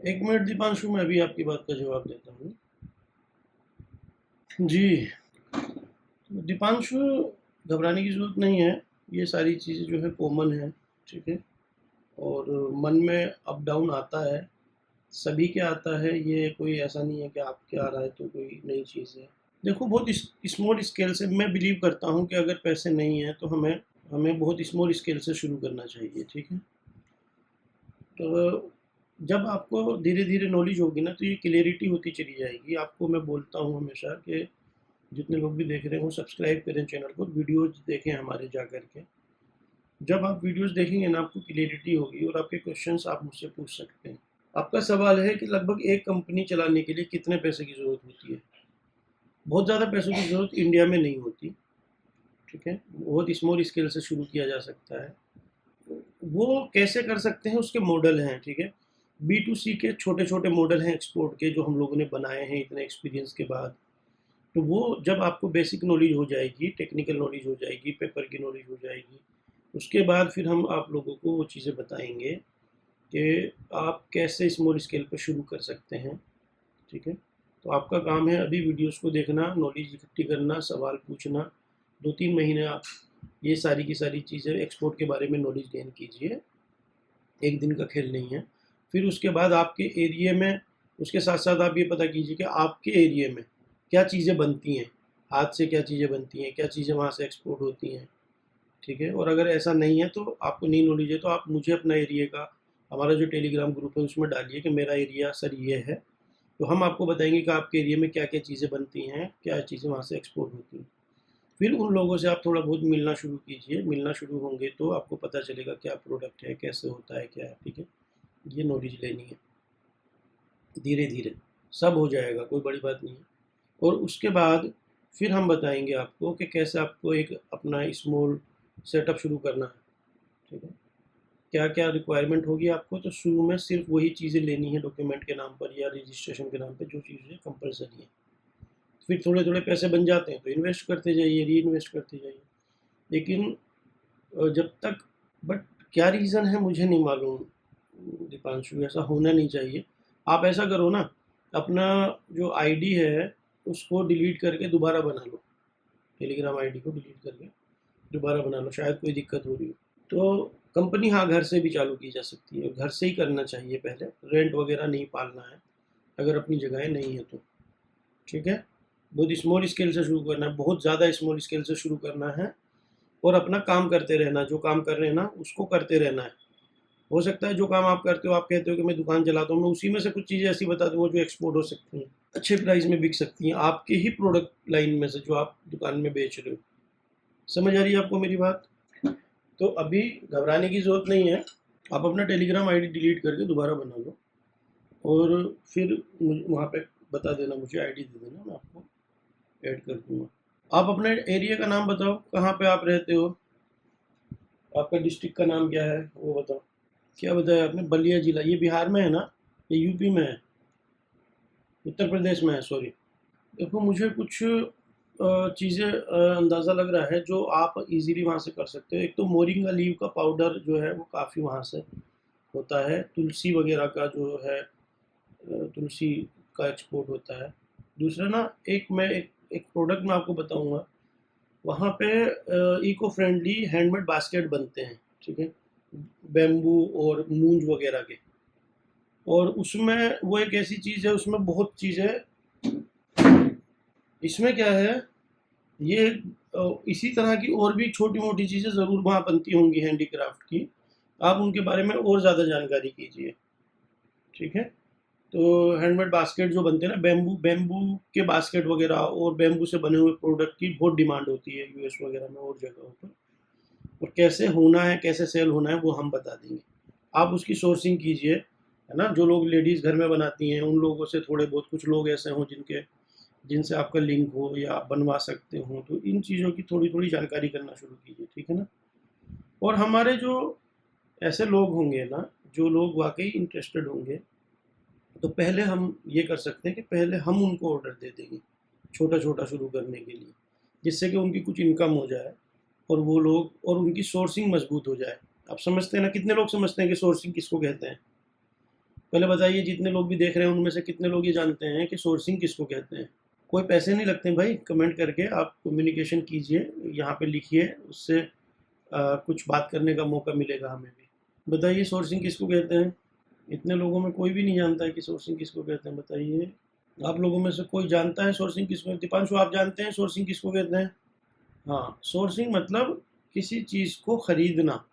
एक मिनट दीपांशु, मैं अभी आपकी बात का जवाब देता हूँ। जी दीपांशु, घबराने की ज़रूरत नहीं है। ये सारी चीज़ें जो है कॉमन है, ठीक है। और मन में अप डाउन आता है, सभी के आता है। ये कोई ऐसा नहीं है कि आपके आ रहा है तो कोई नई चीज़ है। देखो, बहुत स्मॉल स्केल से मैं बिलीव करता हूँ कि अगर पैसे नहीं हैं तो हमें हमें बहुत स्मॉल स्केल से शुरू करना चाहिए, ठीक है। तो जब आपको धीरे धीरे नॉलेज होगी ना, तो ये क्लियरिटी होती चली जाएगी। आपको मैं बोलता हूँ हमेशा कि जितने लोग भी देख रहे हो, सब्सक्राइब करें चैनल को, वीडियोज़ देखें हमारे जा कर के। जब आप वीडियोज़ देखेंगे ना, आपको क्लियरिटी होगी और आपके क्वेश्चंस आप मुझसे पूछ सकते हैं। आपका सवाल है कि लगभग एक कंपनी चलाने के लिए कितने पैसे की ज़रूरत होती है। बहुत ज़्यादा पैसों की ज़रूरत इंडिया में नहीं होती, ठीक है। बहुत स्मॉल स्केल से शुरू किया जा सकता है। वो कैसे कर सकते हैं, उसके मॉडल हैं, ठीक है। B2C के छोटे छोटे मॉडल हैं एक्सपोर्ट के, जो हम लोगों ने बनाए हैं इतने एक्सपीरियंस के बाद। तो वो जब आपको बेसिक नॉलेज हो जाएगी, टेक्निकल नॉलेज हो जाएगी, पेपर की नॉलेज हो जाएगी, उसके बाद फिर हम आप लोगों को वो चीज़ें बताएंगे कि आप कैसे स्मॉल स्केल पर शुरू कर सकते हैं, ठीक है। तो आपका काम है अभी वीडियोस को देखना, नॉलेज इकट्ठी करना, सवाल पूछना। 2-3 महीने आप ये सारी की सारी चीज़ें एक्सपोर्ट के बारे में नॉलेज गेन कीजिए। एक दिन का खेल नहीं है। फिर उसके बाद आपके एरिया में, उसके साथ साथ आप ये पता कीजिए कि आपके एरिया में क्या चीज़ें बनती हैं, हाथ से क्या चीज़ें बनती हैं, क्या चीज़ें वहाँ से एक्सपोर्ट होती हैं, ठीक है। और अगर ऐसा नहीं है, तो आपको नहीं नॉलेज है, तो आप मुझे अपना एरिया का, हमारा जो टेलीग्राम ग्रुप है उसमें डालिए कि मेरा एरिया सर ये है। तो हम आपको बताएंगे कि आपके एरिया में क्या क्या चीज़ें बनती हैं, क्या चीज़ें वहाँ से एक्सपोर्ट होती हैं। फिर उन लोगों से आप थोड़ा बहुत मिलना शुरू कीजिए। मिलना शुरू होंगे तो आपको पता चलेगा क्या प्रोडक्ट है, कैसे होता है, क्या है, ठीक है। ये नॉलेज लेनी है, धीरे धीरे सब हो जाएगा, कोई बड़ी बात नहीं है। और उसके बाद फिर हम बताएंगे आपको कि कैसे आपको एक अपना स्मॉल सेटअप शुरू करना है, ठीक है। क्या क्या रिक्वायरमेंट होगी आपको, तो शुरू में सिर्फ वही चीज़ें लेनी है डॉक्यूमेंट के नाम पर या रजिस्ट्रेशन के नाम पर, जो चीज़ें कंपलसरी है। फिर थोड़े थोड़े पैसे बन जाते हैं तो इन्वेस्ट करते जाइए, री इन्वेस्ट करते जाइए। लेकिन जब तक, बट क्या रीज़न है मुझे नहीं मालूम दीपांशु, ऐसा होना नहीं चाहिए। आप ऐसा करो ना, अपना जो आईडी है उसको डिलीट करके दोबारा बना लो। टेलीग्राम आईडी को डिलीट करके दोबारा बना लो, शायद कोई दिक्कत हो रही हो। तो कंपनी, हाँ, घर से भी चालू की जा सकती है, घर से ही करना चाहिए पहले। रेंट वगैरह नहीं पालना है अगर अपनी जगह नहीं है तो, ठीक है। बहुत स्मॉल स्केल से शुरू करना है, बहुत ज़्यादा स्मॉल स्केल से शुरू करना है। और अपना काम करते रहना, जो काम कर रहे हैं ना उसको करते रहना है। हो सकता है जो काम आप करते हो, आप कहते हो कि मैं दुकान चलाता हूँ, मैं उसी में से कुछ चीज़ें ऐसी बता दूंगा जो एक्सपोर्ट हो सकती हैं, अच्छे प्राइस में बिक सकती हैं, आपके ही प्रोडक्ट लाइन में से जो आप दुकान में बेच रहे हो। समझ आ रही है आपको मेरी बात? तो अभी घबराने की ज़रूरत नहीं है। आप अपना टेलीग्राम आईडी डिलीट करके दोबारा बना लो, और फिर वहाँ पे बता देना, मुझे आईडी दे देना, मैं आपको ऐड कर दूंगा। आप अपने एरिया का नाम बताओ, कहाँ पे आप रहते हो, आपका डिस्ट्रिक्ट का नाम क्या है वो बताओ। क्या बताया आपने? बलिया जिला, ये बिहार में है ना, ये यूपी में है, उत्तर प्रदेश में है, सॉरी। देखो, मुझे कुछ चीज़ें अंदाज़ा लग रहा है जो आप इजीली वहाँ से कर सकते हो। एक तो मोरिंगा लीव का पाउडर जो है वो काफ़ी वहाँ से होता है। तुलसी वगैरह का जो है, तुलसी का एक्सपोर्ट होता है। दूसरा ना, एक प्रोडक्ट मैं आपको बताऊंगा, वहाँ पे इको फ्रेंडली हैंडमेड बास्केट बनते हैं, ठीक है, बेम्बू और मूंज वगैरह के। और उसमें वो एक ऐसी चीज़ है, उसमें बहुत चीज़ें, इसमें क्या है, ये इसी तरह की और भी छोटी मोटी चीज़ें ज़रूर वहाँ बनती होंगी हैंडीक्राफ्ट की। आप उनके बारे में और ज़्यादा जानकारी कीजिए, ठीक है। तो हैंडमेड बास्केट जो बनते हैं ना, बेम्बू बेम्बू के बास्केट वगैरह और बेम्बू से बने हुए प्रोडक्ट की बहुत डिमांड होती है यूएस वगैरह में और जगहों पर। और कैसे होना है, कैसे सेल होना है, वो हम बता देंगे। आप उसकी सोर्सिंग कीजिए, है ना। जो लोग लेडीज़ घर में बनाती हैं उन लोगों से थोड़े बहुत, कुछ लोग ऐसे हों जिनसे आपका लिंक हो या आप बनवा सकते हो, तो इन चीज़ों की थोड़ी थोड़ी जानकारी करना शुरू कीजिए, ठीक है ना। और हमारे जो ऐसे लोग होंगे ना, जो लोग वाकई इंटरेस्टेड होंगे, तो पहले हम ये कर सकते हैं कि पहले हम उनको ऑर्डर दे देंगे, छोटा छोटा शुरू करने के लिए, जिससे कि उनकी कुछ इनकम हो जाए और वो लोग, और उनकी सोर्सिंग मजबूत हो जाए। आप समझते हैं ना, कितने लोग समझते हैं कि सोर्सिंग किसको कहते हैं? पहले बताइए, जितने लोग भी देख रहे हैं उनमें से कितने लोग ये जानते हैं कि सोर्सिंग किसको कहते हैं? कोई पैसे नहीं लगते भाई, कमेंट करके आप कम्युनिकेशन कीजिए, यहाँ पे लिखिए, उससे कुछ बात करने का मौका मिलेगा हमें भी। बताइए सोर्सिंग किसको कहते हैं? इतने लोगों में कोई भी नहीं जानता है कि सोर्सिंग किसको कहते हैं, बताइए। आप लोगों में से कोई जानता है सोर्सिंग किसको? दीपांशु, आप जानते हैं सोर्सिंग किसको कहते हैं? हाँ, सोर्सिंग मतलब किसी चीज़ को खरीदना,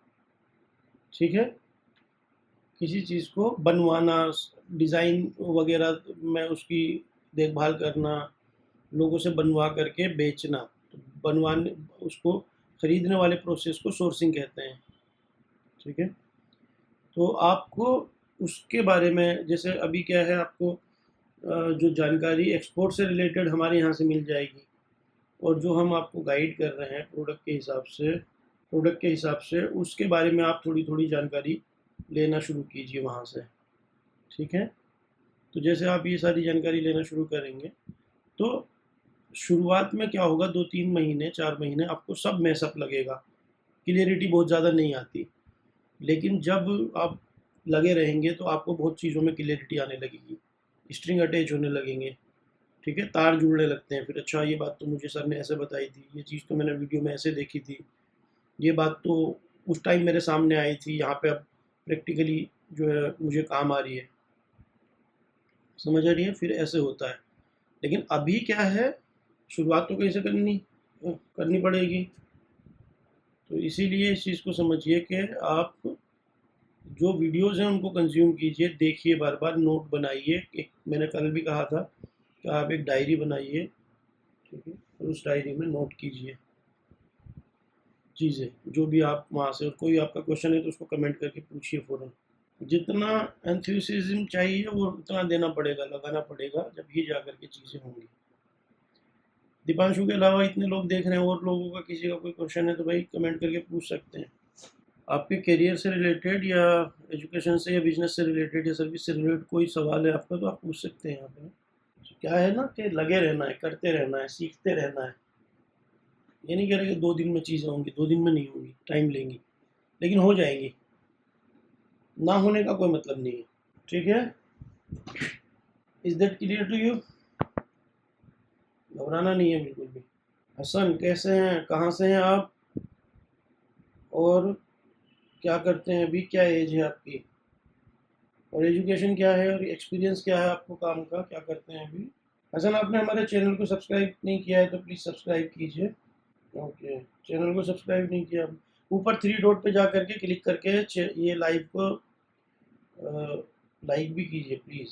ठीक है? किसी चीज़ को बनवाना, डिज़ाइन वगैरह में उसकी देखभाल करना, लोगों से बनवा करके बेचना। तो बनवाने, उसको खरीदने वाले प्रोसेस को सोर्सिंग कहते हैं, ठीक है? तो आपको उसके बारे में, जैसे अभी क्या है, आपको जो जानकारी एक्सपोर्ट से रिलेटेड हमारे यहाँ से मिल जाएगी, और जो हम आपको गाइड कर रहे हैं प्रोडक्ट के हिसाब से उसके बारे में आप थोड़ी थोड़ी जानकारी लेना शुरू कीजिए वहाँ से, ठीक है? तो जैसे आप ये सारी जानकारी लेना शुरू करेंगे, तो शुरुआत में क्या होगा, 2-3 महीने 4 महीने आपको सब मैसअप लगेगा, क्लियरिटी बहुत ज़्यादा नहीं आती। लेकिन जब आप लगे रहेंगे तो आपको बहुत चीज़ों में क्लियरिटी आने लगेगी, स्ट्रिंग अटैच होने लगेंगे, ठीक है? तार जुड़ने लगते हैं, फिर अच्छा ये बात तो मुझे सर ने ऐसे बताई थी, ये चीज़ तो मैंने वीडियो में ऐसे देखी थी, ये बात तो उस टाइम मेरे सामने आई थी, यहाँ पे अब प्रैक्टिकली जो है मुझे काम आ रही है, समझ आ रही है? फिर ऐसे होता है। लेकिन अभी क्या है, शुरुआत तो कैसे करनी पड़ेगी। तो इसीलिए इस चीज़ को समझिए कि आप जो वीडियोज़ हैं उनको कंज्यूम कीजिए, देखिए, बार बार नोट बनाइए। एक मैंने कल भी कहा था कि आप एक डायरी बनाइए, ठीक है? और उस डायरी में नोट कीजिए चीज़ें, जो भी आप वहाँ से, और कोई आपका क्वेश्चन है तो उसको कमेंट करके पूछिए फ़ौरन। जितना एंथुसियाज्म चाहिए वो उतना देना पड़ेगा, लगाना पड़ेगा, जब ही जा कर के चीज़ें होंगी। दीपांशु के अलावा इतने लोग देख रहे हैं, और लोगों का किसी का कोई क्वेश्चन है तो भाई कमेंट करके पूछ सकते हैं। आपके करियर से रिलेटेड या एजुकेशन से या बिजनेस से रिलेटेड या सर्विस से रिलेटेड कोई सवाल है आपका तो आप पूछ सकते हैं यहाँ पे। तो क्या है ना कि लगे रहना है, करते रहना है, सीखते रहना है। ये नहीं कह रहे कि 2 दिन में चीज़ें होंगी, 2 दिन में नहीं होंगी, टाइम लेंगी, लेकिन हो जाएंगी। ना होने का कोई मतलब नहीं है, ठीक है? Is that clear to you? घबराना नहीं है बिल्कुल भी। हसन, कैसे हैं, कहाँ से हैं आप, और क्या करते हैं अभी, क्या एज है आपकी, और एजुकेशन क्या है, और एक्सपीरियंस क्या है आपको काम का, क्या करते हैं अभी? हसन, आपने हमारे चैनल को सब्सक्राइब नहीं किया है तो प्लीज़ सब्सक्राइब कीजिए। ओके, चैनल को सब्सक्राइब नहीं किया, ऊपर 3 डॉट पे जा करके क्लिक करके ये लाइव को लाइक भी कीजिए प्लीज़,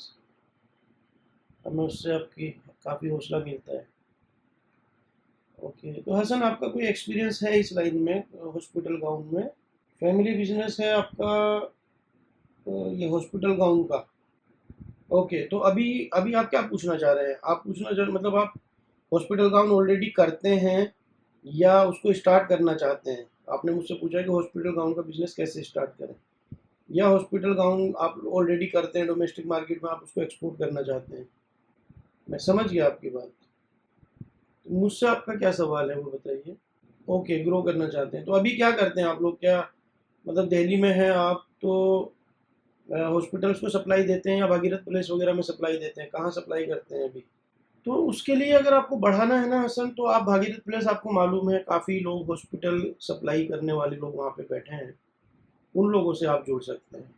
हमें उससे आपकी काफ़ी हौसला मिलता है। ओके, तो हसन, आपका कोई एक्सपीरियंस है इस लाइन में, हॉस्पिटल गाउन में? फैमिली बिजनेस है आपका, ये हॉस्पिटल गाउन का? ओके, तो अभी अभी आप क्या पूछना चाह रहे हैं? आप पूछना चाह मतलब आप हॉस्पिटल गाउन ऑलरेडी करते हैं या उसको स्टार्ट करना चाहते हैं? आपने मुझसे पूछा कि हॉस्पिटल गाउन का बिजनेस कैसे स्टार्ट करें, या हॉस्पिटल गाउन आप ऑलरेडी करते हैं डोमेस्टिक मार्केट में, आप उसको एक्सपोर्ट करना चाहते हैं? मैं समझ गया आपकी बात। तो मुझसे आपका क्या सवाल है वो बताइए। ओके, ग्रो करना चाहते हैं, तो अभी क्या करते हैं आप लोग? क्या मतलब दिल्ली में हैं आप तो हॉस्पिटल्स को सप्लाई देते हैं या भागीरथ प्लेस वगैरह में सप्लाई देते हैं? कहाँ सप्लाई करते हैं अभी? तो उसके लिए अगर आपको बढ़ाना है ना हसन, तो आप भागीरथ प्लेस, आपको मालूम है काफ़ी लोग हॉस्पिटल सप्लाई करने वाले लोग वहाँ पे बैठे हैं, उन लोगों से आप जुड़ सकते हैं,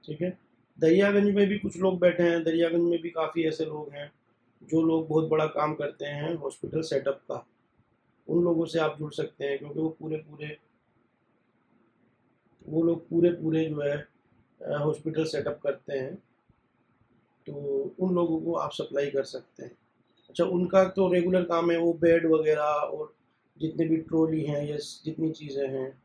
ठीक है? दरियागंज में भी कुछ लोग बैठे हैं, दरियागंज में भी काफ़ी ऐसे लोग हैं जो लोग बहुत बड़ा काम करते हैं हॉस्पिटल सेटअप का, उन लोगों से आप जुड़ सकते हैं, क्योंकि वो लोग पूरे पूरे जो है हॉस्पिटल सेटअप करते हैं, तो उन लोगों को आप सप्लाई कर सकते हैं। अच्छा, उनका तो रेगुलर काम है, वो बेड वगैरह और जितने भी ट्रॉली हैं या जितनी चीज़ें हैं।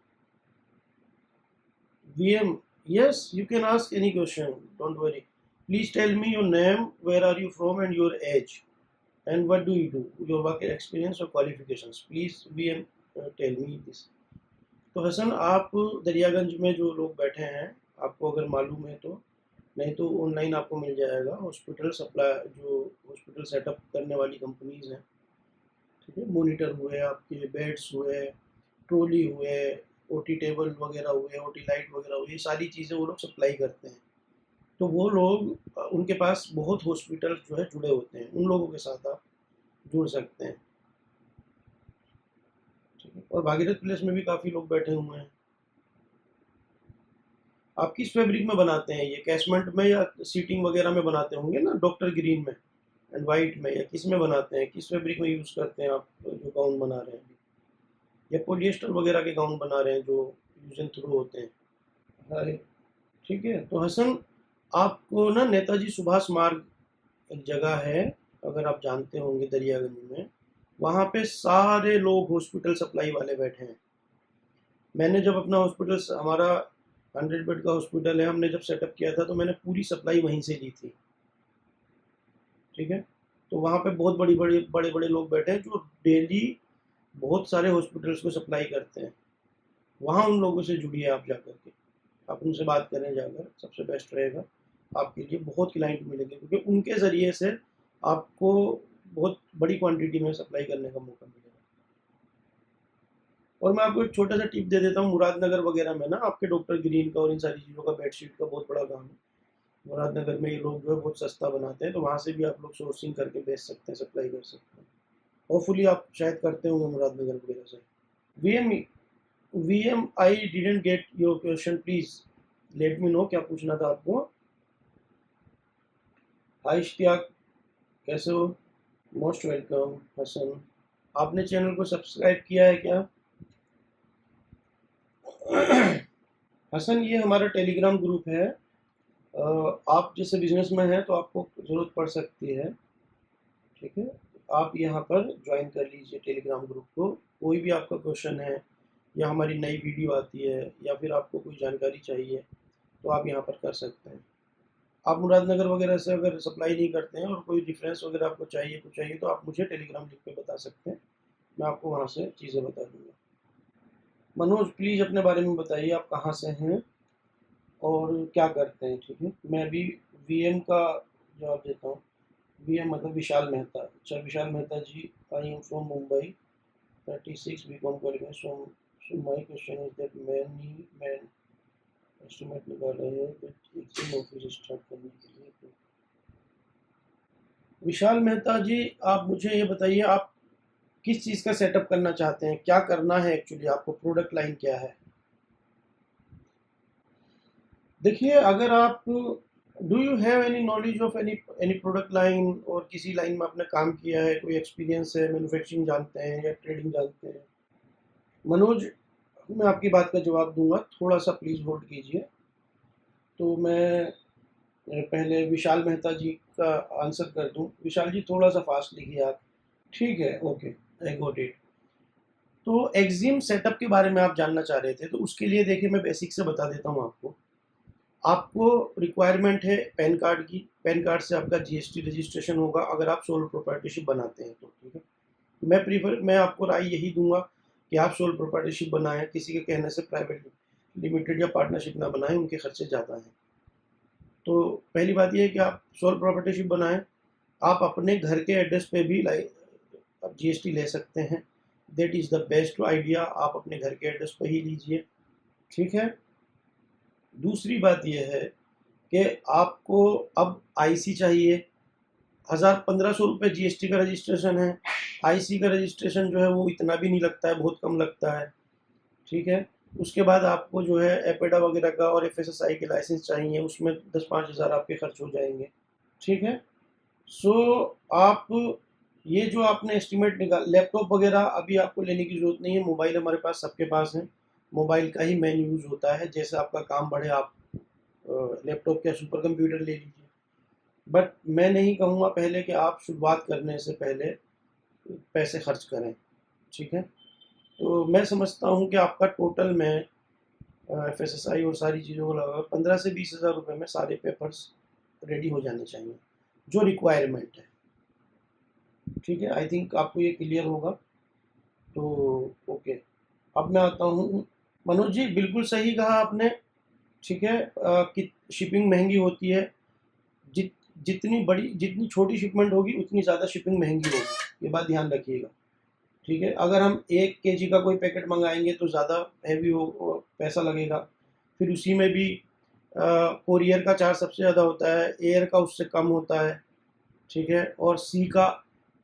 VM, yes, you can ask any question, don't worry. Please tell me your name, where are you from, and your age, and what do you do, your work experience or qualifications. Please VM, tell me this. तो हसन, आप दरियागंज में जो लोग बैठे हैं, आपको अगर मालूम है तो, नहीं तो ऑनलाइन आपको मिल जाएगा, हॉस्पिटल सप्लाई जो हॉस्पिटल सेटअप करने वाली कंपनीज़ हैं, ठीक है? मॉनिटर हुए, आपके बेड्स हुए, ट्रॉली हुए, OT टेबल वगैरह हुए, OT लाइट वगैरह हुई, ये सारी चीज़ें वो लोग सप्लाई करते हैं, तो वो लोग उनके पास बहुत हॉस्पिटल जो है जुड़े होते हैं, उन लोगों के साथ आप जुड़ सकते हैं। ठीक है, और भागीरथ प्लेस में भी काफ़ी लोग बैठे हुए हैं। आप किस फैब्रिक में बनाते हैं ये, कैशमेंट में या सीटिंग वगैरह में बनाते होंगे ना, डॉक्टर ग्रीन में एंड वाइट में, या किस में बनाते हैं, किस फैब्रिक में यूज़ करते हैं आप जो गाउन बना रहे हैं, या पॉलिएस्टर वगैरह के गाउन बना रहे हैं जो यूज एंड थ्रो होते हैं? हाय, ठीक है। तो हसन, आपको ना नेताजी सुभाष मार्ग एक जगह है, अगर आप जानते होंगे, दरियागंज में, वहाँ पे सारे लोग हॉस्पिटल सप्लाई वाले बैठे हैं। मैंने जब अपना हॉस्पिटल, हमारा 100 बेड का हॉस्पिटल है, हमने जब सेटअप किया था तो मैंने पूरी सप्लाई वहीं से ली थी। ठीक है, तो वहाँ पे बहुत बड़े बड़े लोग बैठे हैं जो डेली बहुत सारे हॉस्पिटल्स को सप्लाई करते हैं। वहाँ उन लोगों से जुड़िए आप जाकर के, आप उनसे बात करें जाकर, सबसे बेस्ट रहेगा आपके लिए। बहुत क्लाइंट मिलेंगे क्योंकि उनके ज़रिए से आपको बहुत बड़ी क्वांटिटी में सप्लाई करने का मौका मिलेगा। और मैं आपको एक छोटा सा टिप दे देता हूँ, मुरादनगर वगैरह में ना आपके डॉक्टर ग्रीन का और इन सारी चीज़ों का, बेडशीट का बहुत बड़ा काम है। मुरादनगर में ये लोग जो है बहुत सस्ता बनाते हैं, तो वहाँ से भी आप लोग सोर्सिंग करके बेच सकते हैं, सप्लाई कर सकते हैं। होपफुली आप शायद करते होंगे मुरादनगर वगैरह से। VM VM I didn't get your question, please let me know, क्या पूछना था आपको? हाय इश्तियाक, कैसे हो? Most welcome. हसन, आपने चैनल को सब्सक्राइब किया है क्या? हसन, ये हमारा टेलीग्राम ग्रुप है। आप जैसे बिजनेस में हैं तो आपको ज़रूरत पड़ सकती है, ठीक है, आप यहाँ पर ज्वाइन कर लीजिए टेलीग्राम ग्रुप को। कोई भी आपका क्वेश्चन है, या हमारी नई वीडियो आती है, या फिर आपको कोई जानकारी चाहिए, तो आप यहाँ पर कर सकते हैं। आप मुरादनगर वगैरह से अगर सप्लाई नहीं करते हैं और कोई डिफरेंस वगैरह आपको चाहिए, कुछ चाहिए, तो आप मुझे टेलीग्राम लिख के बता सकते हैं, मैं आपको वहाँ से चीज़ें बता दूँगा। मनोज, प्लीज़ अपने बारे में बताइए, आप कहाँ से हैं और क्या करते हैं? ठीक है, मैं भी वीएम का जवाब देता हूँ। वीएम मतलब विशाल मेहता। अच्छा, Vishal Mehta ji, I am from Mumbai, 36 BCom qualified. So my question is that many man estimate निकाल रहे हैं बट एक ऑफिस स्टार्ट करने के लिए। तो विशाल मेहता जी, आप मुझे ये बताइए, आप किस चीज़ का सेटअप करना चाहते हैं, क्या करना है एक्चुअली आपको, प्रोडक्ट लाइन क्या है? देखिए, अगर आप, do you have any knowledge of any any product line, और किसी लाइन में आपने काम किया है, कोई एक्सपीरियंस है, मैन्युफैक्चरिंग जानते हैं या ट्रेडिंग जानते हैं? मनोज, मैं आपकी बात का जवाब दूंगा, थोड़ा सा प्लीज़ होल्ड कीजिए। तो मैं पहले विशाल मेहता जी का आंसर कर दूं। विशाल जी, थोड़ा सा फास्ट लिखिए आप। ठीक है, ओके, आई गॉट इट। तो एक्जिम सेटअप के बारे में आप जानना चाह रहे थे, तो उसके लिए देखिए मैं बेसिक से बता देता हूँ आपको। आपको रिक्वायरमेंट है पैन कार्ड की। पैन कार्ड से आपका जीएसटी रजिस्ट्रेशन होगा अगर आप सोल प्रोप्राइटरशिप बनाते हैं तो, ठीक है। मैं आपको राय यही दूंगा कि आप सोल प्रोप्राइटरशिप बनाएं, किसी के कहने से प्राइवेट लिमिटेड या पार्टनरशिप ना बनाएं, उनके खर्चे ज़्यादा हैं। तो पहली बात यह है कि आप सोल प्रोप्राइटरशिप बनाएं। आप अपने घर के एड्रेस पे भी आप जीएसटी ले सकते हैं, that is the best idea, आप अपने घर के एड्रेस पर ही लीजिए, ठीक है। दूसरी बात यह है कि आपको अब आईसी चाहिए। 1,000-1,500 रुपये जीएसटी का रजिस्ट्रेशन है। आईसी का रजिस्ट्रेशन जो है वो इतना भी नहीं लगता है, बहुत कम लगता है, ठीक है। उसके बाद आपको जो है एपेडा वगैरह का और एफएसएसआई के लाइसेंस चाहिए, उसमें 10-5 हज़ार आपके खर्च हो जाएंगे, ठीक है। सो आप, ये जो आपने एस्टिमेट निकाल, लैपटॉप वगैरह अभी आपको लेने की ज़रूरत नहीं है, मोबाइल हमारे पास सबके पास है, मोबाइल का ही मेन यूज़ होता है। जैसे आपका काम बढ़े आप लैपटॉप या सुपर कंप्यूटर ले लीजिए, बट मैं नहीं कहूँगा पहले कि आप शुरुआत करने से पहले पैसे खर्च करें, ठीक है। तो मैं समझता हूँ कि आपका टोटल में एफएसएसआई और सारी चीज़ों को लगा 15 से 20 हज़ार रुपये में सारे पेपर्स रेडी हो जाने चाहिए, जो रिक्वायरमेंट है, ठीक है। आई थिंक आपको ये क्लियर होगा। तो ओके, अब मैं आता हूँ। मनोज जी, बिल्कुल सही कहा आपने, ठीक है। कि शिपिंग महंगी होती है, जित जितनी छोटी शिपमेंट होगी उतनी ज़्यादा शिपिंग महंगी होगी, ये बात ध्यान रखिएगा, ठीक है। अगर हम 1 केजी का कोई पैकेट मंगाएंगे तो ज़्यादा हैवी हो, पैसा लगेगा। फिर उसी में भी कोरियर का चार्ज सबसे ज़्यादा होता है, एयर का उससे कम होता है, ठीक है। और सी का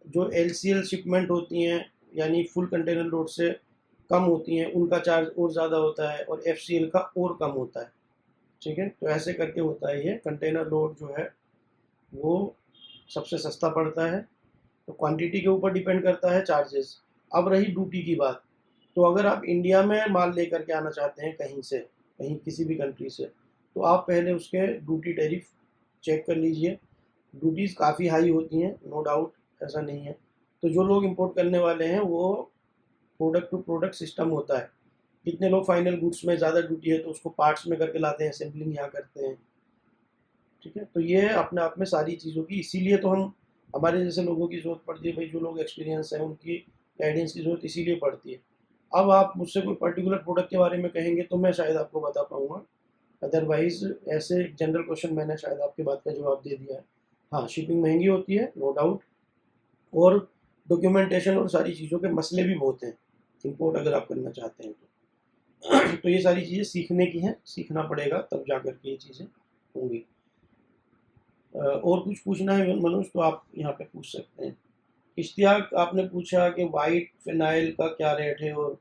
जो LCL शिपमेंट होती हैं, यानी फुल कंटेनर लोड से कम होती हैं, उनका चार्ज और ज़्यादा होता है, और FCL का और कम होता है, ठीक है। तो ऐसे करके होता है ये। कंटेनर लोड जो है वो सबसे सस्ता पड़ता है, तो क्वांटिटी के ऊपर डिपेंड करता है चार्जेस। अब रही ड्यूटी की बात, तो अगर आप इंडिया में माल लेकर के आना चाहते हैं कहीं से, कहीं किसी भी कंट्री से, तो आप पहले उसके ड्यूटी टैरिफ चेक कर लीजिए। ड्यूटीज़ काफ़ी हाई होती हैं, नो डाउट, ऐसा नहीं है। तो जो लोग इंपोर्ट करने वाले हैं वो प्रोडक्ट टू प्रोडक्ट सिस्टम होता है। कितने लोग फाइनल गुड्स में ज़्यादा ड्यूटी है तो उसको पार्ट्स में करके लाते हैं, असेंबलिंग यहाँ करते हैं, ठीक है। तो ये अपने आप में सारी चीज़ों की, इसीलिए तो हम, हमारे जैसे लोगों की ज़रूरत पड़ती है भाई, जो लोग एक्सपीरियंस है उनकी गाइडेंस की ज़रूरत इसीलिए पड़ती है। अब आप मुझसे कोई पर्टिकुलर प्रोडक्ट के बारे में कहेंगे तो मैं शायद आपको बता पाऊँगा, अदरवाइज़ ऐसे जनरल क्वेश्चन मैंने शायद आपकी बात का जवाब दे दिया है। हाँ, शिपिंग महंगी होती है, नो डाउट, और डॉक्यूमेंटेशन और सारी चीज़ों के मसले भी बहुत हैं, इंपोर्ट अगर आप करना चाहते हैं तो। तो ये सारी चीज़ें सीखने की हैं, सीखना पड़ेगा तब जा कर के ये चीज़ें होंगी। और कुछ पूछना है मनोज तो आप यहाँ पे पूछ सकते हैं। इश्तियाक आपने पूछा कि वाइट फिनाइल का क्या रेट है, और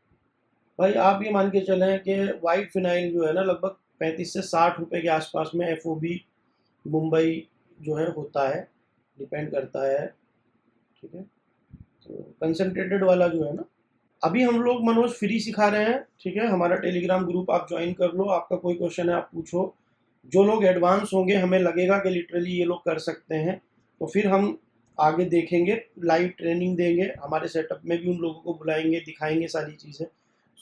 भाई आप ये मान के चलें कि वाइट फिनाइल जो है ना लगभग 35 से 60 रुपए के आसपास में FOB मुंबई जो है होता है, डिपेंड करता है, ठीक है। तो कंसनट्रेटेड वाला जो है ना, अभी हम लोग मनोज फ्री सिखा रहे हैं, ठीक है। हमारा टेलीग्राम ग्रुप आप ज्वाइन कर लो, आपका कोई क्वेश्चन है आप पूछो। जो लोग एडवांस होंगे, हमें लगेगा कि लिटरली ये लोग कर सकते हैं, तो फिर हम आगे देखेंगे, लाइव ट्रेनिंग देंगे, हमारे सेटअप में भी उन लोगों को बुलाएंगे, दिखाएंगे सारी चीज़ें।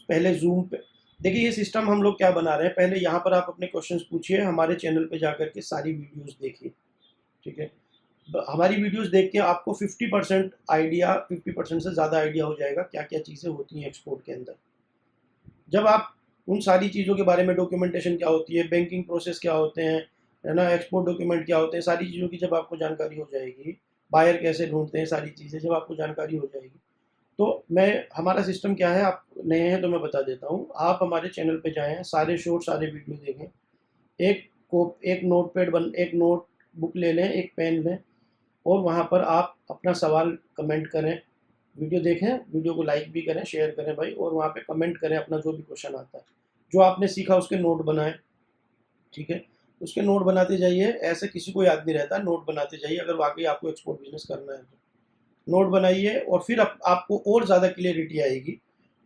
पहले जूम पे देखिए, ये सिस्टम हम लोग क्या बना रहे हैं, पहले यहाँ पर आप अपने क्वेश्चंस पूछिए, हमारे चैनल पे जाकर के सारी वीडियोस देखिए, ठीक है। हमारी वीडियोस देख के आपको 50% आइडिया, 50% से ज़्यादा आइडिया हो जाएगा क्या क्या चीज़ें होती हैं एक्सपोर्ट के अंदर। जब आप उन सारी चीज़ों के बारे में, डॉक्यूमेंटेशन क्या होती है, बैंकिंग प्रोसेस क्या होते हैं, है ना, एक्सपोर्ट डॉक्यूमेंट क्या होते हैं, सारी चीज़ों की जब आपको जानकारी हो जाएगी, बायर कैसे ढूंढते हैं, सारी चीज़ें जब आपको जानकारी हो जाएगी, तो मैं, हमारा सिस्टम क्या है, आप नए हैं तो मैं बता देता हूँ। आप हमारे चैनल पे जाएँ, सारे शॉर्ट सारे वीडियो देखें, एक नोट पैड एक नोट बुक ले लें, एक पेन लें, और वहाँ पर आप अपना सवाल कमेंट करें, वीडियो देखें, वीडियो को लाइक भी करें, शेयर करें भाई, और वहाँ पे कमेंट करें अपना जो भी क्वेश्चन आता है, जो आपने सीखा उसके नोट बनाएं, ठीक है। उसके नोट बनाते जाइए, ऐसे किसी को याद नहीं रहता, नोट बनाते जाइए अगर वाकई आपको एक्सपोर्ट बिजनेस करना है तो। नोट बनाइए और फिर आपको और ज़्यादा क्लियरिटी आएगी,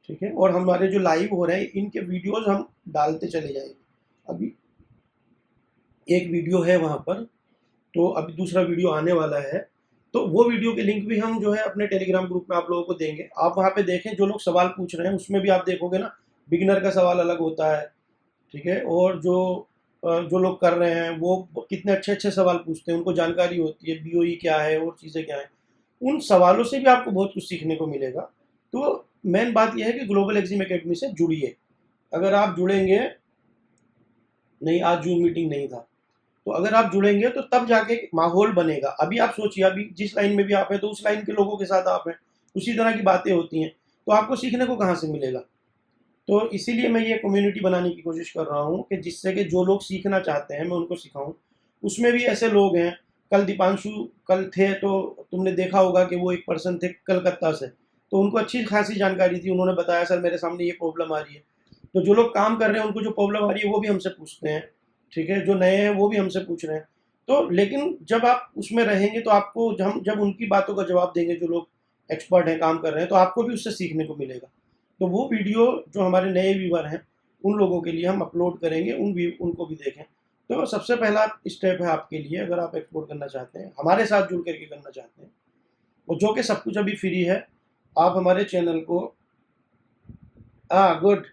ठीक है। और हमारे जो लाइव हो रहे हैं इनके वीडियोज़ हम डालते चले जाएंगे। अभी एक वीडियो है वहाँ पर, तो अभी दूसरा वीडियो आने वाला है, तो वो वीडियो के लिंक भी हम जो है अपने टेलीग्राम ग्रुप में आप लोगों को देंगे। आप वहाँ पे देखें, जो लोग सवाल पूछ रहे हैं उसमें भी आप देखोगे ना, बिगिनर का सवाल अलग होता है, ठीक है। और जो लोग कर रहे हैं वो कितने अच्छे अच्छे सवाल पूछते हैं, उनको जानकारी होती है BOE क्या है और चीज़ें क्या हैं। उन सवालों से भी आपको बहुत कुछ सीखने को मिलेगा। तो मेन बात यह है कि ग्लोबल एक्जिम अकेडमी से जुड़िए। अगर आप जुड़ेंगे नहीं, आज जूम मीटिंग नहीं था, तो अगर आप जुड़ेंगे तो तब जाके माहौल बनेगा। अभी आप सोचिए, अभी जिस लाइन में भी आप हैं तो उस लाइन के लोगों के साथ आप हैं, उसी तरह की बातें होती हैं, तो आपको सीखने को कहाँ से मिलेगा। तो इसीलिए मैं ये कम्युनिटी बनाने की कोशिश कर रहा हूँ कि जिससे कि जो लोग सीखना चाहते हैं मैं उनको सिखाऊं। उसमें भी ऐसे लोग हैं, कल दीपांशु कल थे, तो तुमने देखा होगा कि वो एक पर्सन थे कलकत्ता से, तो उनको अच्छी खासी जानकारी थी, उन्होंने बताया सर मेरे सामने ये प्रॉब्लम आ रही है। तो जो लोग काम कर रहे हैं उनको जो प्रॉब्लम आ रही है वो भी हमसे पूछते हैं, ठीक है। जो नए हैं वो भी हमसे पूछ रहे हैं। तो लेकिन जब आप उसमें रहेंगे तो आपको, जब उनकी बातों का जवाब देंगे, जो लोग एक्सपर्ट हैं, काम कर रहे हैं, तो आपको भी उससे सीखने को मिलेगा। तो वो वीडियो जो हमारे नए व्यूवर हैं उन लोगों के लिए हम अपलोड करेंगे, उनको भी देखें। तो सबसे पहला स्टेप है आपके लिए, अगर आप एक्सपोर्ट करना चाहते हैं, हमारे साथ जुड़ करके करना चाहते हैं, और जो कि सब कुछ अभी फ्री है। आप हमारे चैनल को, गुड,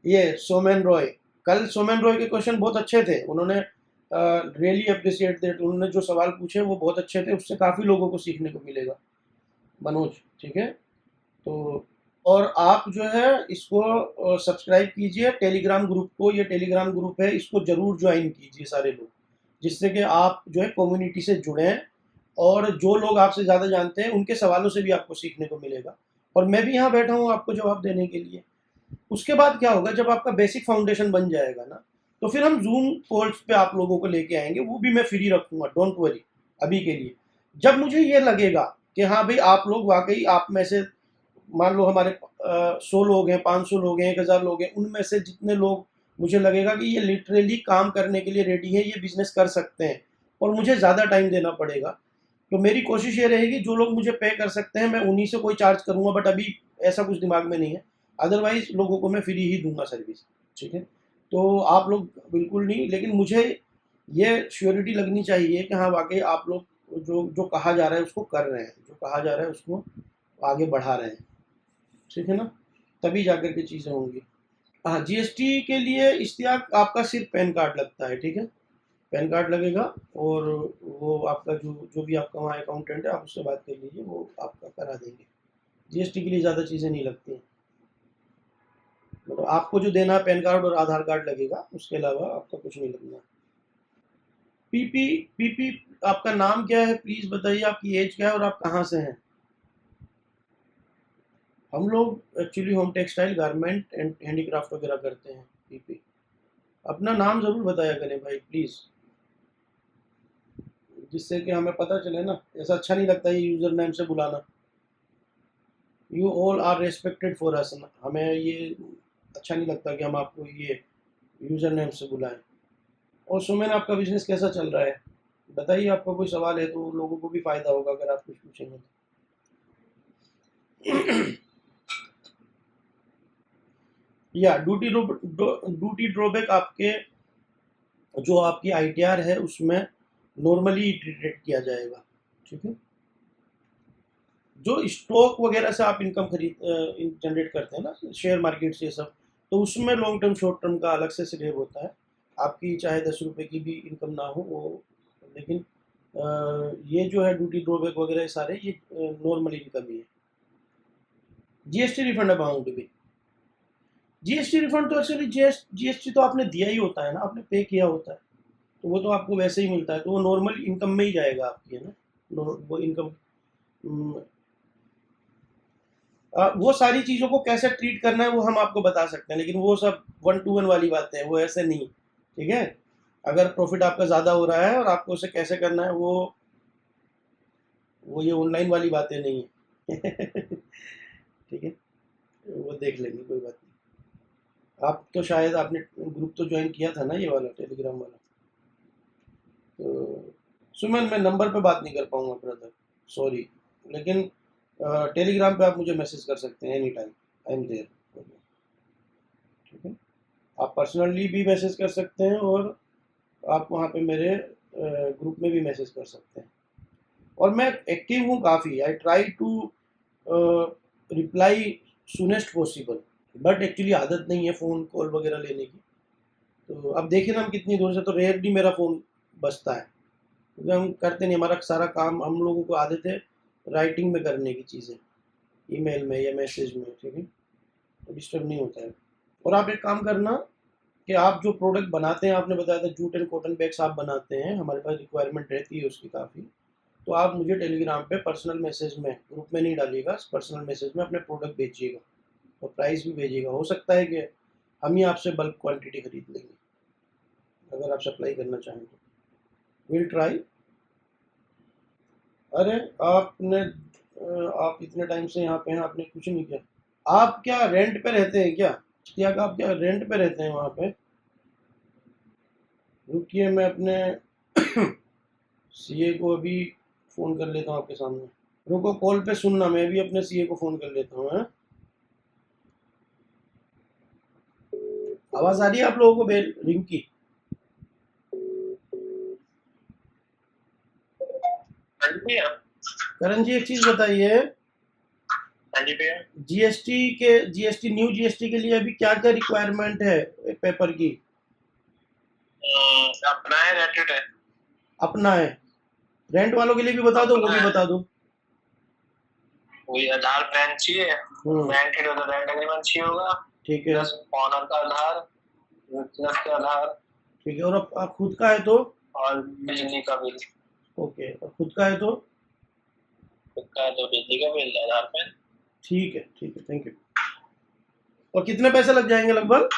ये सोमेन रॉय, कल सोमेन रॉय के क्वेश्चन बहुत अच्छे थे, उन्होंने रियली अप्रिशिएट दैट, उन्होंने जो सवाल पूछे वो बहुत अच्छे थे, उससे काफ़ी लोगों को सीखने को मिलेगा मनोज, ठीक है। तो और आप जो है इसको सब्सक्राइब कीजिए टेलीग्राम ग्रुप को, ये टेलीग्राम ग्रुप है, इसको ज़रूर ज्वाइन कीजिए सारे लोग, जिससे कि आप जो है कम्युनिटी से जुड़ें, और जो लोग आपसे ज़्यादा जानते हैं उनके सवालों से भी आपको सीखने को मिलेगा, और मैं भी यहाँ बैठा हूँ आपको जवाब देने के लिए। उसके बाद क्या होगा, जब आपका बेसिक फाउंडेशन बन जाएगा ना, तो फिर हम जूम कॉल्स पे आप लोगों को लेके आएंगे, वो भी मैं फ्री रखूंगा, डोंट वरी। अभी के लिए जब मुझे ये लगेगा कि हाँ भाई आप लोग वाकई, आप में से मान लो हमारे 100 लोग हैं, 500 लोग हैं, 1000 लोग हैं, उनमें से जितने लोग मुझे लगेगा कि ये लिटरली काम करने के लिए रेडी है, ये बिजनेस कर सकते हैं और मुझे ज़्यादा टाइम देना पड़ेगा, तो मेरी कोशिश ये रहेगी जो लोग मुझे पे कर सकते हैं मैं उन्हीं से कोई चार्ज करूंगा, बट अभी ऐसा कुछ दिमाग में नहीं है। अदरवाइज लोगों को मैं फ्री ही दूंगा सर्विस, ठीक है। तो आप लोग बिल्कुल नहीं, लेकिन मुझे ये श्योरिटी लगनी चाहिए कि हाँ वाकई आप लोग जो जो कहा जा रहा है उसको कर रहे हैं, जो कहा जा रहा है उसको आगे बढ़ा रहे हैं, ठीक है ना, तभी जाकर के चीज़ें होंगी। हाँ, जीएसटी के लिए इश्तियाक आपका सिर्फ पैन कार्ड लगता है, ठीक है, पैन कार्ड लगेगा, और वो आपका जो जो भी आपका वहाँ अकाउंटेंट है आप उससे बात कर लीजिए, वो आपका करा देंगे। जीएसटी के लिए ज़्यादा चीज़ें नहीं लगती हैं, मतलब आपको जो देना है पैन कार्ड और आधार कार्ड लगेगा, उसके अलावा आपका कुछ नहीं लगना। पीपी पीपी आपका नाम क्या है प्लीज़ बताइए, आपकी एज क्या है और आप कहाँ से हैं? हम लोग actually home textile garment and handicraft वगैरह करते हैं। पीपी अपना नाम ज़रूर बताया करें भाई प्लीज़, जिससे कि हमें पता चले ना, ऐसा अच्छा नहीं लगता ये यूज़र नेम से बुलाना। You all are respected for us, हमें ये अच्छा नहीं लगता कि हम आपको ये यूज़र नेम से बुलाएं। और सुमेन आपका बिजनेस कैसा चल रहा है बताइए, आपका कोई सवाल है तो लोगों को भी फ़ायदा होगा अगर आप कुछ पूछेंगे तो। या ड्यूटी ड्रॉबैक आपके जो आपकी आईटीआर है उसमें नॉर्मली ट्रीट किया जाएगा, ठीक है। जो स्टॉक वगैरह से आप इनकम खरीद जनरेट करते हैं ना, शेयर मार्केट से सब, तो उसमें लॉन्ग टर्म शॉर्ट टर्म का अलग से स्लैब होता है। आपकी चाहे 10 रुपए की भी इनकम ना हो वो, लेकिन ये जो है ड्यूटी ड्रॉबैक वगैरह सारे ये नॉर्मल इनकम ही है। जीएसटी रिफंड अमाउंट भी, जीएसटी रिफंड तो एक्चुअली जीएसटी तो आपने दिया ही होता है ना, आपने पे किया होता है, तो वो तो आपको वैसे ही मिलता है, तो वो नॉर्मल इनकम में ही जाएगा आपकी, है ना, वो इनकम। वो सारी चीज़ों को कैसे ट्रीट करना है वो हम आपको बता सकते हैं, लेकिन वो सब 1 to 1 वाली बातें हैं, वो ऐसे नहीं, ठीक है। अगर प्रॉफिट आपका ज़्यादा हो रहा है और आपको उसे कैसे करना है, वो ये ऑनलाइन वाली बातें नहीं है। ठीक है, वो देख लेंगे, कोई बात नहीं। आप तो शायद आपने ग्रुप तो ज्वाइन किया था ना, ये वाला टेलीग्राम वाला, तो सुमन मैं नंबर पे बात नहीं कर पाऊंगा ब्रदर, सॉरी, लेकिन टेलीग्राम पे आप मुझे मैसेज कर सकते हैं any time, I am there, ठीक है। आप पर्सनली भी मैसेज कर सकते हैं और आप वहाँ पे मेरे ग्रुप में भी मैसेज कर सकते हैं, और मैं एक्टिव हूँ काफ़ी, I try to reply soonest possible, but actually आदत नहीं है फ़ोन कॉल वगैरह लेने की। तो अब देखिए ना हम कितनी दूर से, तो रेयरली मेरा फ़ोन बजता है, क्योंकि हम करते नहीं, हमारा सारा काम, हम लोगों को आदत है राइटिंग में करने की चीज़ें, ईमेल में या मैसेज में, ठीक है, तो डिस्टर्ब नहीं होता है। और आप एक काम करना कि आप जो प्रोडक्ट बनाते हैं, आपने बताया था जूट एंड कॉटन बैग्स आप बनाते हैं, हमारे पास रिक्वायरमेंट रहती है उसकी काफ़ी, तो आप मुझे टेलीग्राम पे पर्सनल मैसेज में, ग्रुप में नहीं डालिएगा, पर्सनल मैसेज में अपने प्रोडक्ट भेजिएगा और प्राइस भी भेजिएगा। हो सकता है कि हम ही आपसे बल्क क्वांटिटी खरीद लेंगे, अगर आप सप्लाई करना चाहें तो विल ट्राई। अरे आपने आप इतने टाइम से यहाँ पे हैं, आपने कुछ नहीं किया। आप क्या रेंट पे रहते हैं क्या आप क्या रेंट पे रहते हैं वहाँ पे? रुकिए मैं अपने सीए को अभी फ़ोन कर लेता हूँ आपके सामने। रुको कॉल पे सुनना, मैं भी अपने सीए को फ़ोन कर लेता हूँ, हैं? आवाज़ आ रही है आप लोगों को बेल रिंग की? हाँ जी भैया। करण जी एक चीज़ बताइए, हाँ जी भैया, जीएसटी न्यू जीएसटी के लिए अभी क्या क्या रिक्वायरमेंट है पेपर की? अपना है, रेंटेड है। अपना है, रेंट वालों के लिए भी बता दो, वो भी बता दो। वही आधार पैन चाहिए, बैंक के तो रेंट एग्रीमेंट चाहिए होगा, ठीक है, प्लस ऑनर का आधार, प्लस का आधार, ठीक है, और आप खुद का है तो, और बिजली का बिल, ओके, और खुद का है तो, खुद का है तो बिजली का बिल, आधार पैन, ठीक है, ठीक है, थैंक यू। और कितने पैसे लग जाएंगे लगभग?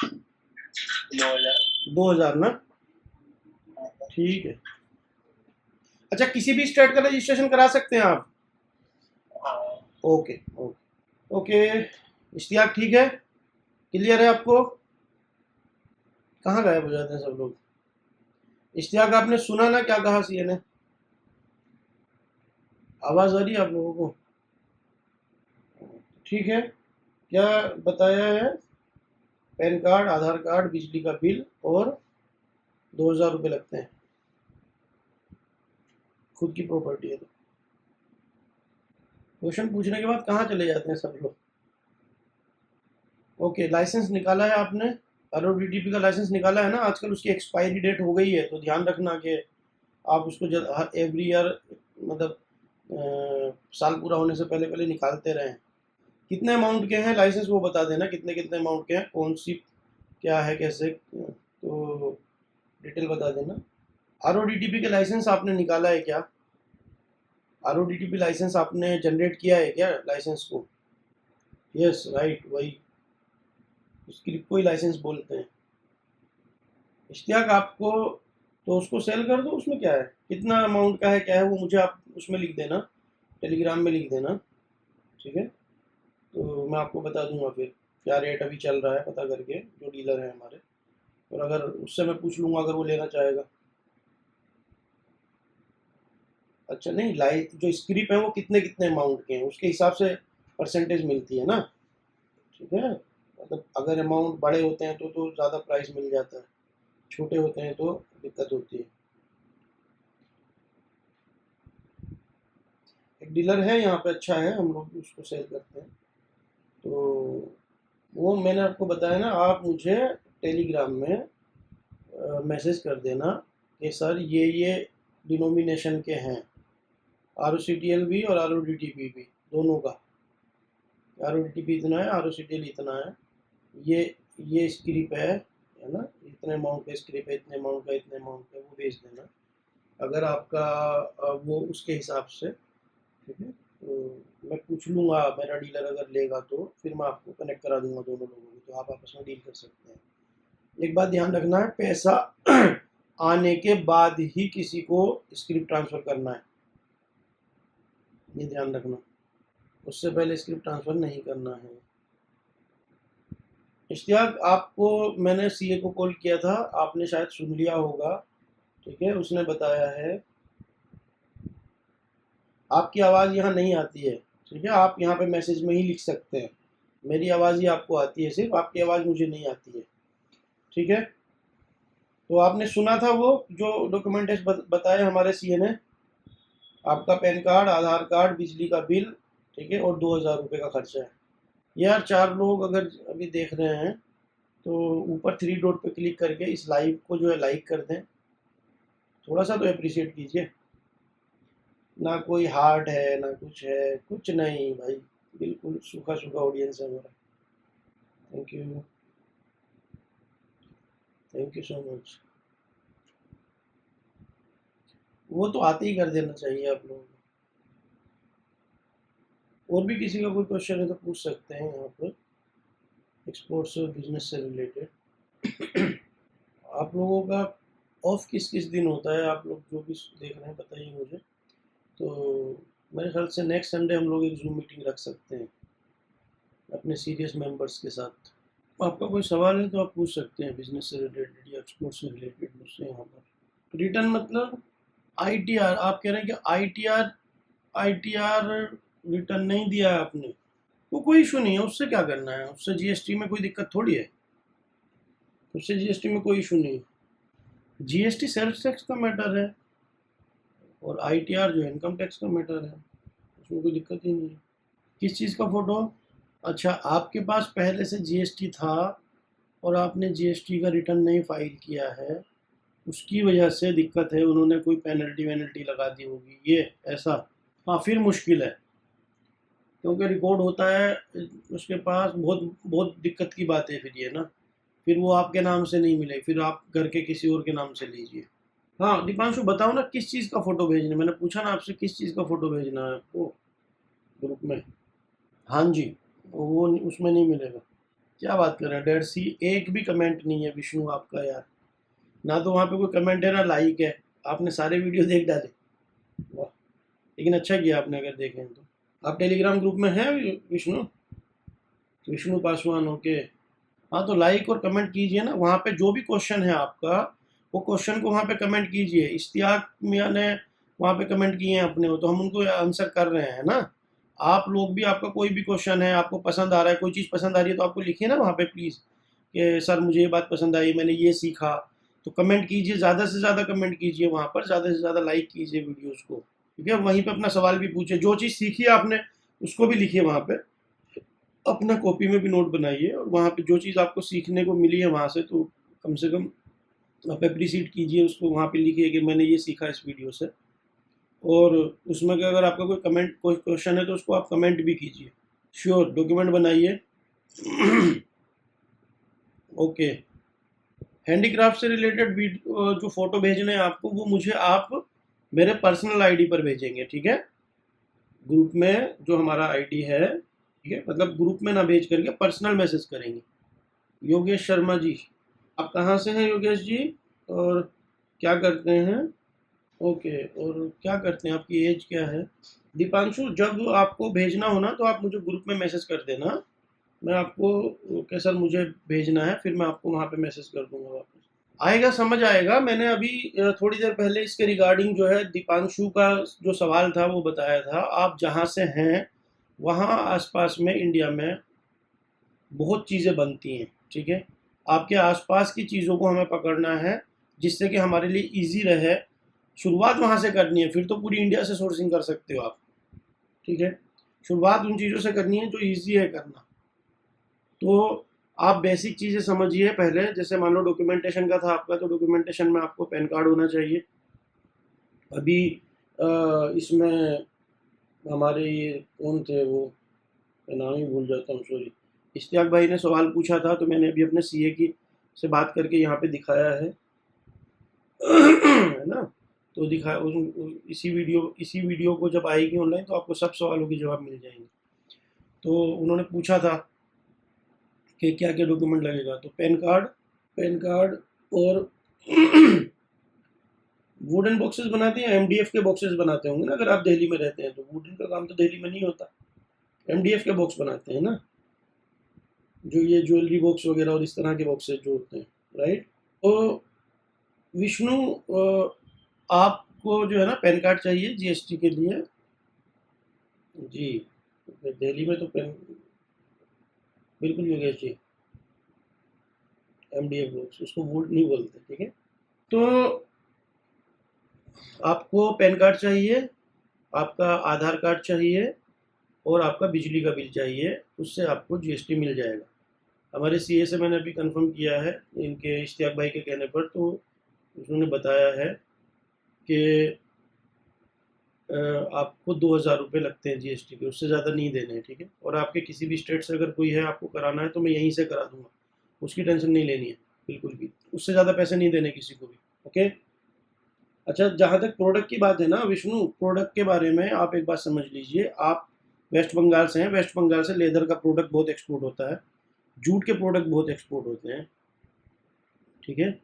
2000। 2000 ना, ठीक है। अच्छा, किसी भी स्टेट का रजिस्ट्रेशन करा सकते हैं आप? Okay okay okay. इश्तियाक ठीक है, क्लियर है आपको? कहाँ गायब हो जाते हैं सब लोग? इश्तियाक आपने सुना ना क्या कहा सीए ने? आवाज़ आ रही है आप लोगों को? ठीक है, क्या बताया है? पैन कार्ड, आधार कार्ड, बिजली का बिल और 2000 रुपये लगते हैं, खुद की प्रॉपर्टी है तो। क्वेश्चन पूछने के बाद कहाँ चले जाते हैं सब लोग? ओके, लाइसेंस निकाला है आपने? आरओडीटीपी का लाइसेंस निकाला है ना? आजकल उसकी एक्सपायरी डेट हो गई है, तो ध्यान रखना कि आप उसको एवरी ईयर, मतलब साल पूरा होने से पहले पहले निकालते रहें। कितने अमाउंट के हैं लाइसेंस वो बता देना, कितने कितने अमाउंट के हैं, कौन सी क्या है, कैसे, तो डिटेल बता देना। आरओडीटीपी के लाइसेंस आपने निकाला है क्या? आरओडीटीपी लाइसेंस आपने जनरेट किया है क्या लाइसेंस को? यस राइट, वही, उसकी कोई लाइसेंस बोलते हैं। इश्तियाक आपको, तो उसको सेल कर दो, उसमें क्या है, कितना अमाउंट का है, क्या है वो मुझे आप उसमें लिख देना, टेलीग्राम में लिख देना, ठीक है? तो मैं आपको बता दूंगा फिर क्या रेट अभी चल रहा है, पता करके जो डीलर है हमारे, और अगर उससे मैं पूछ लूँगा अगर वो लेना चाहेगा। अच्छा, नहीं, लाइट जो स्क्रिप है वो कितने कितने अमाउंट के हैं उसके हिसाब से परसेंटेज मिलती है ना, ठीक है? मतलब अगर अमाउंट बड़े होते हैं तो ज़्यादा प्राइस मिल जाता है, छोटे होते हैं तो दिक्कत होती है। एक डीलर है यहाँ पे, अच्छा है, हम लोग भी उसको सेल करते हैं, तो वो मैंने आपको बताया ना, आप मुझे टेलीग्राम में मैसेज कर देना कि सर ये डिनोमिनेशन के हैं, R O C T L भी और R O D T P भी, दोनों का। R O D T P इतना है, R O C T L इतना है, ये स्क्रिप है ना, इतने अमाउंट का स्क्रिप है, इतने अमाउंट का, इतने अमाउंट का, वो भेज देना अगर आपका वो उसके हिसाब से, ठीक है? तो मैं पूछ लूँगा, मेरा डीलर अगर लेगा तो फिर मैं आपको कनेक्ट करा दूंगा दोनों लोगों को, तो आप आपस में डील कर सकते हैं। एक बात ध्यान रखना है, पैसा आने के बाद ही किसी को स्क्रिप्ट ट्रांसफ़र करना है, ये ध्यान रखना, उससे पहले स्क्रिप्ट ट्रांसफ़र नहीं करना है। इश्तियाक, आपको मैंने सीए को कॉल किया था, आपने शायद सुन लिया होगा, ठीक है? उसने बताया है, आपकी आवाज़ यहाँ नहीं आती है, ठीक है? आप यहाँ पे मैसेज में ही लिख सकते हैं, मेरी आवाज़ ही आपको आती है, सिर्फ आपकी आवाज़ मुझे नहीं आती है, ठीक है? तो आपने सुना था वो जो डॉक्यूमेंटेशन बताए हमारे सीए ने, आपका पैन कार्ड, आधार कार्ड, बिजली का बिल, ठीक है, और 2000 रुपये का खर्चा है। यार 4 लोग अगर अभी देख रहे हैं तो ऊपर 3 डॉट पे क्लिक करके इस लाइव को जो है लाइक कर दें, थोड़ा सा तो अप्रिशिएट कीजिए। ना कोई हार्ट है ना कुछ है, कुछ नहीं भाई, बिल्कुल सूखा सूखा ऑडियंस है हमारा। Thank you, thank you so much. वो तो आते ही कर देना चाहिए आप लोगों को। और भी किसी का कोई क्वेश्चन है तो पूछ सकते हैं यहाँ पर, एक्सपोर्ट्स और बिजनेस से रिलेटेड। आप लोगों का ऑफ किस किस दिन होता है, आप लोग जो भी देख रहे हैं बताइए मुझे। तो मेरे ख्याल से नेक्स्ट संडे हम लोग एक जूम मीटिंग रख सकते हैं अपने सीरियस मेंबर्स के साथ। आपका कोई सवाल है तो आप पूछ सकते हैं, बिजनेस से रिलेटेड या एक्सपोर्ट से रिलेटेड मुझसे यहाँ पर। रिटर्न मतलब आईटीआर, आप कह रहे हैं कि आईटीआर, आईटीआर रिटर्न नहीं दिया है आपने, वो कोई इशू नहीं है, उससे क्या करना है, उससे जीएसटी में कोई दिक्कत थोड़ी है, उससे जीएसटी में कोई इशू नहीं है। जीएसटी सेल्स टैक्स का मैटर है और आईटीआर जो है इनकम टैक्स का मैटर है, उसमें कोई दिक्कत ही नहीं है। किस चीज़ का फ़ोटो? अच्छा, आपके पास पहले से जीएसटी था और आपने जीएसटी का रिटर्न नहीं फाइल किया है, उसकी वजह से दिक्कत है, उन्होंने कोई पेनल्टी वेनल्टी लगा दी होगी, ये ऐसा? हाँ, फिर मुश्किल है, क्योंकि रिकॉर्ड होता है उसके पास, बहुत बहुत दिक्कत की बात है फिर ये ना, फिर वो आपके नाम से नहीं मिले, फिर आप घर के किसी और के नाम से लीजिए। हाँ दीपांशु, बताओ ना किस चीज़ का फ़ोटो भेजना है, मैंने पूछा ना आपसे किस चीज़ का फ़ोटो भेजना है आपको ग्रुप में। हाँ जी, वो उसमें नहीं मिलेगा। क्या बात कर रहे हैं, डेड सी एक भी कमेंट नहीं है विष्णु आपका यार, ना तो वहाँ पे कोई कमेंट है ना लाइक है, आपने सारे वीडियो देख डाले, वाह। लेकिन अच्छा किया आपने अगर देखें तो। आप टेलीग्राम ग्रुप में हैं विष्णु? विष्णु पासवान, ओके। हाँ तो लाइक और कमेंट कीजिए ना, वहाँ पे जो भी क्वेश्चन है आपका वो क्वेश्चन को वहाँ पे कमेंट कीजिए। इश्तियाक मियाँ ने वहाँ पे कमेंट किए हैं अपने, वो तो हम उनको आंसर कर रहे हैं ना। आप लोग भी, आपका कोई भी क्वेश्चन है, आपको पसंद आ रहा है, कोई चीज़ पसंद आ रही है, तो आपको लिखिए ना वहाँ पे प्लीज़ कि सर मुझे ये बात पसंद आई, मैंने ये सीखा। तो कमेंट कीजिए, ज़्यादा से ज़्यादा कमेंट कीजिए वहाँ पर, ज़्यादा से ज़्यादा लाइक कीजिए वीडियोज़ को, ठीक है। वहीं पर अपना सवाल भी पूछिए, जो चीज़ सीखी है आपने उसको भी लिखिए वहाँ पर, अपना कॉपी में भी नोट बनाइए, और वहाँ पे जो चीज़ आपको सीखने को मिली है वहाँ से, तो कम से कम आप एप्रिशिएट कीजिए उसको, वहाँ पे लिखिए कि मैंने ये सीखा इस वीडियो से। और उसमें का अगर आपका कोई कमेंट, कोई क्वेश्चन है तो उसको आप कमेंट भी कीजिए। श्योर, डॉक्यूमेंट बनाइए। ओके। हैंडीक्राफ्ट से रिलेटेड जो फोटो भेजने हैं आपको, वो मुझे आप मेरे पर्सनल आईडी पर भेजेंगे, ठीक है। ग्रुप में जो हमारा आईडी है, ठीक है, मतलब ग्रुप में ना भेज करके पर्सनल मैसेज करेंगे। योगेश शर्मा जी, आप कहाँ से हैं योगेश जी, और क्या करते हैं? ओके, और क्या करते हैं, आपकी एज क्या है? दीपांशु, जब आपको भेजना हो ना तो आप मुझे ग्रुप में मैसेज कर देना, मैं आपको ओके सर मुझे भेजना है, फिर मैं आपको वहाँ पे मैसेज कर दूंगा वापस। आएगा, समझ आएगा। मैंने अभी थोड़ी देर पहले इसके रिगार्डिंग जो है दीपांशु का जो सवाल था वो बताया था। आप जहाँ से हैं वहाँ आसपास में इंडिया में बहुत चीज़ें बनती हैं, ठीक है। आपके आसपास की चीज़ों को हमें पकड़ना है, जिससे कि हमारे लिए इजी रहे। शुरुआत वहाँ से करनी है, फिर तो पूरी इंडिया से सोर्सिंग कर सकते हो आप, ठीक है। शुरुआत उन चीज़ों से करनी है जो इजी है करना। तो आप बेसिक चीज़ें समझिए पहले, जैसे मान लो डॉक्यूमेंटेशन का था आपका, तो डॉक्यूमेंटेशन में आपको पैन कार्ड होना चाहिए। अभी इसमें हमारे ये कौन थे वो, मैं नाम ही भूल जाता हूँ, सॉरी। इश्तियाक भाई ने सवाल पूछा था, तो मैंने अभी अपने सीए की से बात करके यहाँ पे दिखाया है है ना। तो दिखा इसी वीडियो को जब आएगी ऑनलाइन तो आपको सब सवालों के जवाब मिल जाएंगे। तो उन्होंने पूछा था कि क्या क्या डॉक्यूमेंट लगेगा, तो पैन कार्ड और वुडन बॉक्सेस बनाते हैं, एमडीएफ के बॉक्सेस बनाते होंगे ना, अगर आप दिल्ली में रहते हैं तो। वुडन का काम तो दिल्ली में नहीं होता, एमडीएफ के बॉक्स बनाते हैं ना, जो ये ज्वेलरी बॉक्स वगैरह और इस तरह के बॉक्सेस जो होते हैं, राइट। तो विष्णु, आपको जो है ना पैन कार्ड चाहिए जीएसटी के लिए जी। दिल्ली में तो पैन, बिल्कुल योगेश जी, एमडीएफ बॉक्स उसको वुड नहीं बोलते, ठीक है। तो आपको पैन कार्ड चाहिए, आपका आधार कार्ड चाहिए, और आपका बिजली का बिल चाहिए, उससे आपको जीएसटी मिल जाएगा। हमारे सीए से मैंने अभी कंफर्म किया है इनके इश्तियाक भाई के कहने पर, तो उन्होंने बताया है कि आपको 2,000 रुपये लगते हैं जीएसटी के, उससे ज़्यादा नहीं देने हैं, ठीक है। और आपके किसी भी स्टेट से अगर कोई है आपको कराना है तो मैं यहीं से करा दूंगा, उसकी टेंशन नहीं लेनी है बिल्कुल भी, उससे ज़्यादा पैसे नहीं देने किसी को भी, ओके। अच्छा, जहाँ तक प्रोडक्ट की बात है ना विष्णु, प्रोडक्ट के बारे में आप एक बात समझ लीजिए। आप वेस्ट बंगाल से हैं, वेस्ट बंगाल से लेदर का प्रोडक्ट बहुत एक्सपोर्ट होता है, जूट के प्रोडक्ट बहुत एक्सपोर्ट होते हैं, ठीक है।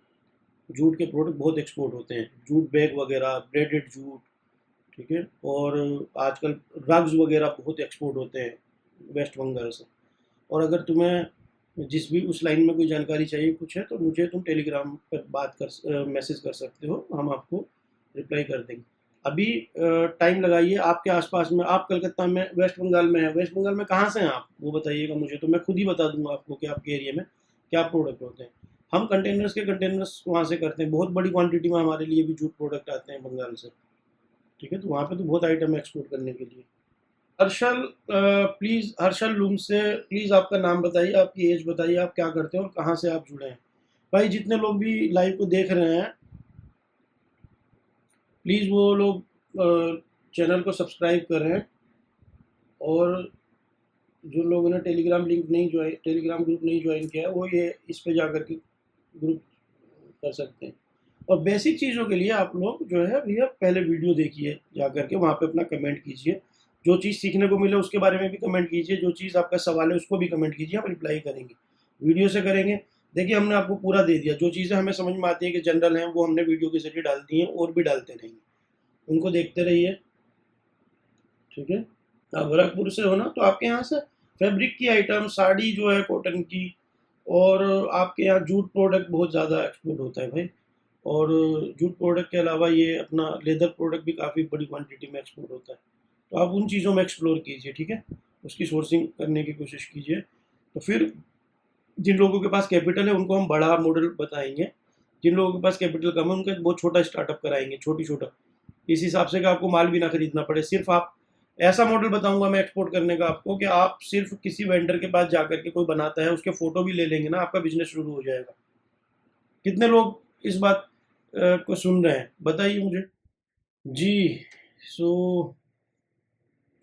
जूट के प्रोडक्ट बहुत एक्सपोर्ट होते हैं, जूट बैग वगैरह, ब्रेडेड जूट, ठीक है। और आजकल रग्स वगैरह बहुत एक्सपोर्ट होते हैं वेस्ट बंगाल से। और अगर तुम्हें जिस भी उस लाइन में कोई जानकारी चाहिए कुछ है तो मुझे तुम टेलीग्राम पर बात कर मैसेज कर सकते हो, हम आपको रिप्लाई कर देंगे। अभी टाइम लगाइए, आपके आसपास में, आप कलकत्ता में, वेस्ट बंगाल में है, वेस्ट बंगाल में कहाँ से हैं आप वो बताइएगा मुझे, तो मैं खुद ही बता दूंगा आपको कि आपके एरिया में क्या प्रोडक्ट होते हैं। हम कंटेनर्स के कंटेनर्स वहाँ से करते हैं, बहुत बड़ी क्वांटिटी में हमारे लिए भी जूट प्रोडक्ट आते हैं बंगाल से, ठीक है। तो वहाँ पे तो बहुत आइटम है एक्सपोर्ट करने के लिए। हर्षल, प्लीज़ हर्षल लूम से प्लीज़ आपका नाम बताइए, आपकी एज बताइए, आप क्या करते हैं और कहाँ से आप जुड़े हैं। भाई जितने लोग भी लाइव को देख रहे हैं प्लीज़ वो लोग चैनल को सब्सक्राइब करें, और जो लोगों ने टेलीग्राम ग्रुप नहीं ज्वाइन किया है वो ये इस पे जा कर के ग्रुप कर सकते हैं। और बेसिक चीज़ों के लिए आप लोग जो है भैया पहले वीडियो देखिए, जा कर के वहाँ पे अपना कमेंट कीजिए, जो चीज़ सीखने को मिले उसके बारे में भी कमेंट कीजिए, जो चीज़ आपका सवाल है उसको भी कमेंट कीजिए, आप रिप्लाई करेंगे, वीडियो से करेंगे। देखिए हमने आपको पूरा दे दिया, जो चीज़ें हमें समझ में आती हैं कि जनरल हैं वो हमने वीडियो के जरिए डाल दी हैं और भी डालते रहेंगे, उनको देखते रहिए। ठीक है, आप गोरखपुर से हो ना, तो आपके यहाँ से फैब्रिक की आइटम, साड़ी जो है कॉटन की, और आपके यहाँ जूट प्रोडक्ट बहुत ज़्यादा एक्सपोर्ट होता है भाई। और जूट प्रोडक्ट के अलावा ये अपना लेदर प्रोडक्ट भी काफ़ी बड़ी क्वांटिटी में एक्सपोर्ट होता है, तो आप उन चीज़ों में एक्सप्लोर कीजिए। ठीक है, उसकी सोर्सिंग करने की कोशिश कीजिए। तो फिर जिन लोगों के पास कैपिटल है उनको हम बड़ा मॉडल बताएंगे, जिन लोगों के पास कैपिटल कम है उनका बहुत छोटा स्टार्टअप कराएंगे, छोटी छोटा, इस हिसाब से कि आपको माल भी ना खरीदना पड़े। सिर्फ आप ऐसा मॉडल बताऊंगा मैं एक्सपोर्ट करने का आपको कि आप सिर्फ किसी वेंडर के पास जाकर के, कोई बनाता है उसके फोटो भी ले लेंगे ना, आपका बिजनेस शुरू हो जाएगा। कितने लोग इस बात को सुन रहे हैं बताइए मुझे। जी। सो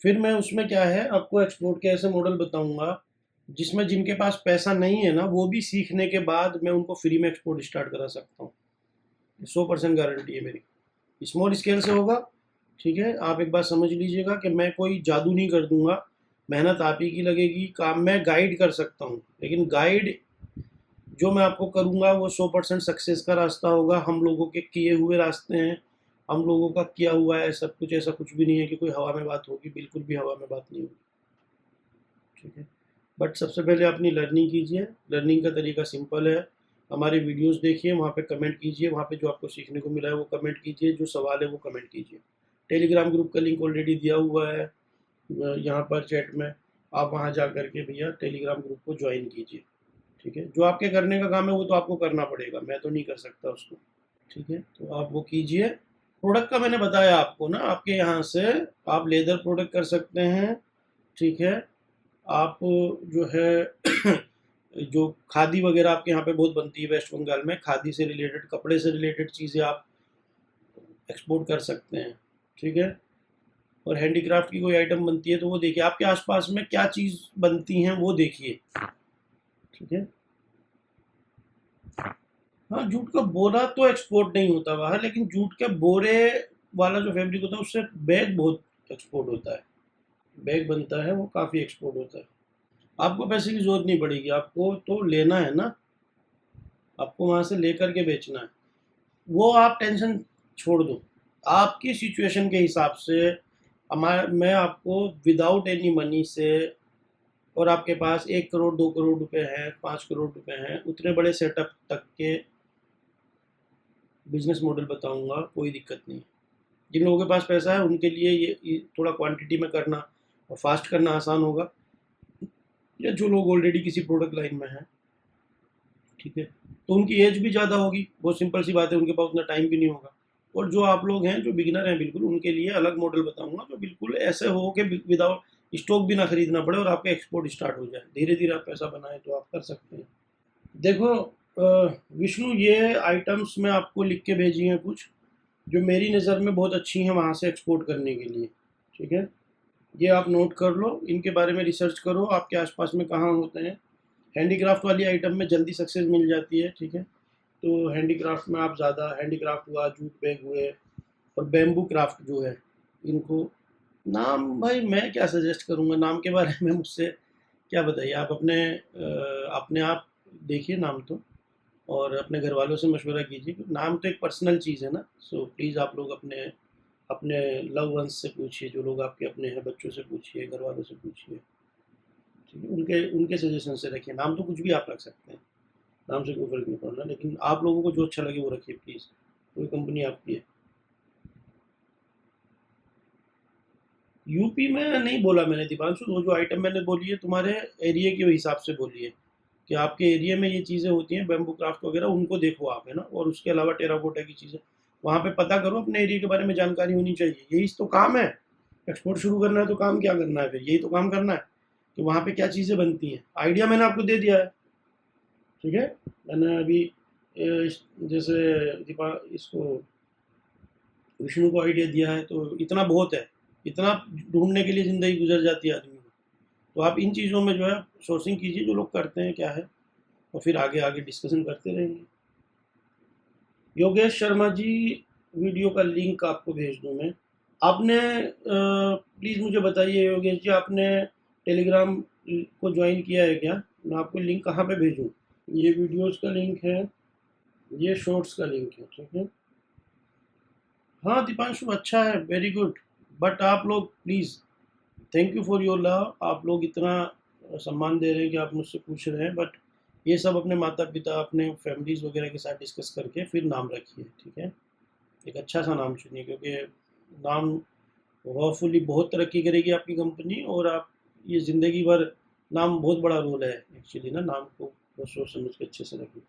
फिर मैं उसमें क्या है आपको एक्सपोर्ट के ऐसे मॉडल बताऊंगा जिसमें जिनके पास पैसा नहीं है ना, वो भी सीखने के बाद मैं उनको फ्री में एक्सपोर्ट स्टार्ट करा सकता हूँ। 100% गारंटी है मेरी, स्मॉल स्केल से होगा। ठीक है, आप एक बात समझ लीजिएगा कि मैं कोई जादू नहीं कर दूंगा, मेहनत आप ही की लगेगी, काम मैं गाइड कर सकता हूँ, लेकिन गाइड जो मैं आपको करूँगा वो 100% सक्सेस का रास्ता होगा। हम लोगों के किए हुए रास्ते हैं, हम लोगों का किया हुआ है सब कुछ, ऐसा कुछ भी नहीं है कि कोई हवा में बात होगी, बिल्कुल भी हवा में बात नहीं होगी। ठीक है, बट सबसे पहले अपनी लर्निंग कीजिए। लर्निंग का तरीका सिंपल है, हमारे वीडियोस देखिए, वहाँ पे कमेंट कीजिए, वहाँ पे जो आपको सीखने को मिला है वो कमेंट कीजिए, जो सवाल है वो कमेंट कीजिए। टेलीग्राम ग्रुप का लिंक ऑलरेडी दिया हुआ है यहाँ पर चैट में, आप वहाँ जा करके भैया टेलीग्राम ग्रुप को ज्वाइन कीजिए। ठीक है, जो आपके करने का काम है वो तो आपको करना पड़ेगा, मैं तो नहीं कर सकता उसको। ठीक है, तो आप वो कीजिए। प्रोडक्ट का मैंने बताया आपको ना, आपके यहाँ से आप लेदर प्रोडक्ट कर सकते हैं। ठीक है, आप जो है जो खादी वगैरह आपके यहाँ पे बहुत बनती है वेस्ट बंगाल में, खादी से रिलेटेड, कपड़े से रिलेटेड चीज़ें आप एक्सपोर्ट कर सकते हैं। ठीक है, और हैंडीक्राफ्ट की कोई आइटम बनती है तो वो देखिए, आपके आसपास में क्या चीज़ बनती हैं वो देखिए। ठीक है, हाँ, जूट का बोरा तो एक्सपोर्ट नहीं होता बाहर, लेकिन जूट के बोरे वाला जो फैब्रिक होता है उससे बैग बहुत एक्सपोर्ट होता है, बैग बनता है वो काफ़ी एक्सपोर्ट होता है। आपको पैसे की जरूरत नहीं पड़ेगी, आपको तो लेना है ना, आपको वहाँ से लेकर के बेचना है, वो आप टेंशन छोड़ दो। आपकी सिचुएशन के हिसाब से मैं आपको विदाउट एनी मनी से, और आपके पास 1 करोड़ 2 करोड़ रुपए हैं, 5 करोड़ रुपए हैं, उतने बड़े सेटअप तक के बिजनेस मॉडल बताऊंगा, कोई दिक्कत नहीं। जिन लोगों के पास पैसा है उनके लिए ये थोड़ा क्वांटिटी में करना और फास्ट करना आसान होगा, या जो लोग ऑलरेडी किसी प्रोडक्ट लाइन में हैं। ठीक है, तो उनकी एज भी ज़्यादा होगी, बहुत सिंपल सी बात है, उनके पास उतना टाइम भी नहीं होगा। और जो आप लोग हैं जो बिगिनर हैं बिल्कुल, उनके लिए अलग मॉडल बताऊंगा जो बिल्कुल ऐसे हो कि विदाउट स्टॉक भी ना खरीदना पड़े और आपका एक्सपोर्ट स्टार्ट हो जाए, धीरे धीरे आप पैसा बनाएं तो आप कर सकते हैं। देखो विष्णु, ये आइटम्स मैं आपको लिख के भेजी हैं कुछ, जो मेरी नज़र में बहुत अच्छी हैं वहाँ से एक्सपोर्ट करने के लिए। ठीक है, ये आप नोट कर लो, इनके बारे में रिसर्च करो, आपके आसपास में कहाँ होते हैं। हैंडीक्राफ्ट वाली आइटम में जल्दी सक्सेस मिल जाती है। ठीक है, तो हैंडीक्राफ्ट में आप ज़्यादा, हैंडीक्राफ्ट हुआ, जूट बैग हुए, और बैम्बू क्राफ्ट जो है, इनको नाम भाई मैं क्या सजेस्ट करूँगा, नाम के बारे में मुझसे क्या बताइए, आप अपने आप देखिए नाम तो, और अपने घर वालों से मशवरा कीजिए, क्योंकि नाम तो एक पर्सनल चीज़ है ना। सो प्लीज़ आप लोग अपने अपने लव वंस से पूछिए, जो लोग आपके अपने हैं, बच्चों से पूछिए, घर वालों से पूछिए। ठीक है, उनके उनके सजेशन से रखिए, नाम तो कुछ भी आप रख सकते हैं, नाम से कोई फ़र्क नहीं पड़ना, लेकिन आप लोगों को जो अच्छा लगे वो रखिए प्लीज़, कोई कंपनी आपकी है। यूपी में नहीं बोला मैंने दीपांशु, वो जो आइटम मैंने बोली है तुम्हारे एरिया के हिसाब से बोली है, कि आपके एरिया में ये चीज़ें होती हैं बैम्बू क्राफ्ट वगैरह, उनको देखो आप, है ना। और उसके अलावा टेराकोटा की चीज़ें वहाँ पे पता करो, अपने एरिया के बारे में जानकारी होनी चाहिए, यही तो काम है। एक्सपोर्ट शुरू करना है तो काम क्या करना है, फिर यही तो काम करना है कि वहाँ पे क्या चीज़ें बनती हैं। आइडिया मैंने आपको दे दिया है। ठीक है, मैंने अभी जैसे दीपा इसको विष्णु को आइडिया दिया है, तो इतना बहुत है, इतना ढूंढने के लिए ज़िंदगी गुजर जाती है आदमी को। तो आप इन चीज़ों में जो है सोर्सिंग कीजिए, जो लोग करते हैं क्या है, और फिर आगे आगे डिस्कशन करते रहेंगे। योगेश शर्मा जी, वीडियो का लिंक आपको भेज दूँ मैं, आपने प्लीज़ मुझे बताइए योगेश जी, आपने टेलीग्राम को ज्वाइन किया है क्या, मैं आपको लिंक कहाँ पे भेजूँ, ये वीडियोस का लिंक है, ये शॉर्ट्स का लिंक है, ठीक है। हाँ दीपांशु, अच्छा है, वेरी गुड। बट आप लोग please, thank you for your love, आप लोग इतना सम्मान दे रहे हैं कि आप मुझसे पूछ रहे हैं, बट ये सब अपने माता पिता, अपने फैमिलीज़ वगैरह के साथ डिस्कस करके फिर नाम रखिए, ठीक है। एक अच्छा सा नाम चुनिए, क्योंकि नाम होपफुली बहुत तरक्की करेगी आपकी कंपनी, और आप ये ज़िंदगी भर, नाम बहुत बड़ा रोल है एक्चुअली ना, नाम को बहुत सोच समझ के अच्छे से रखिए।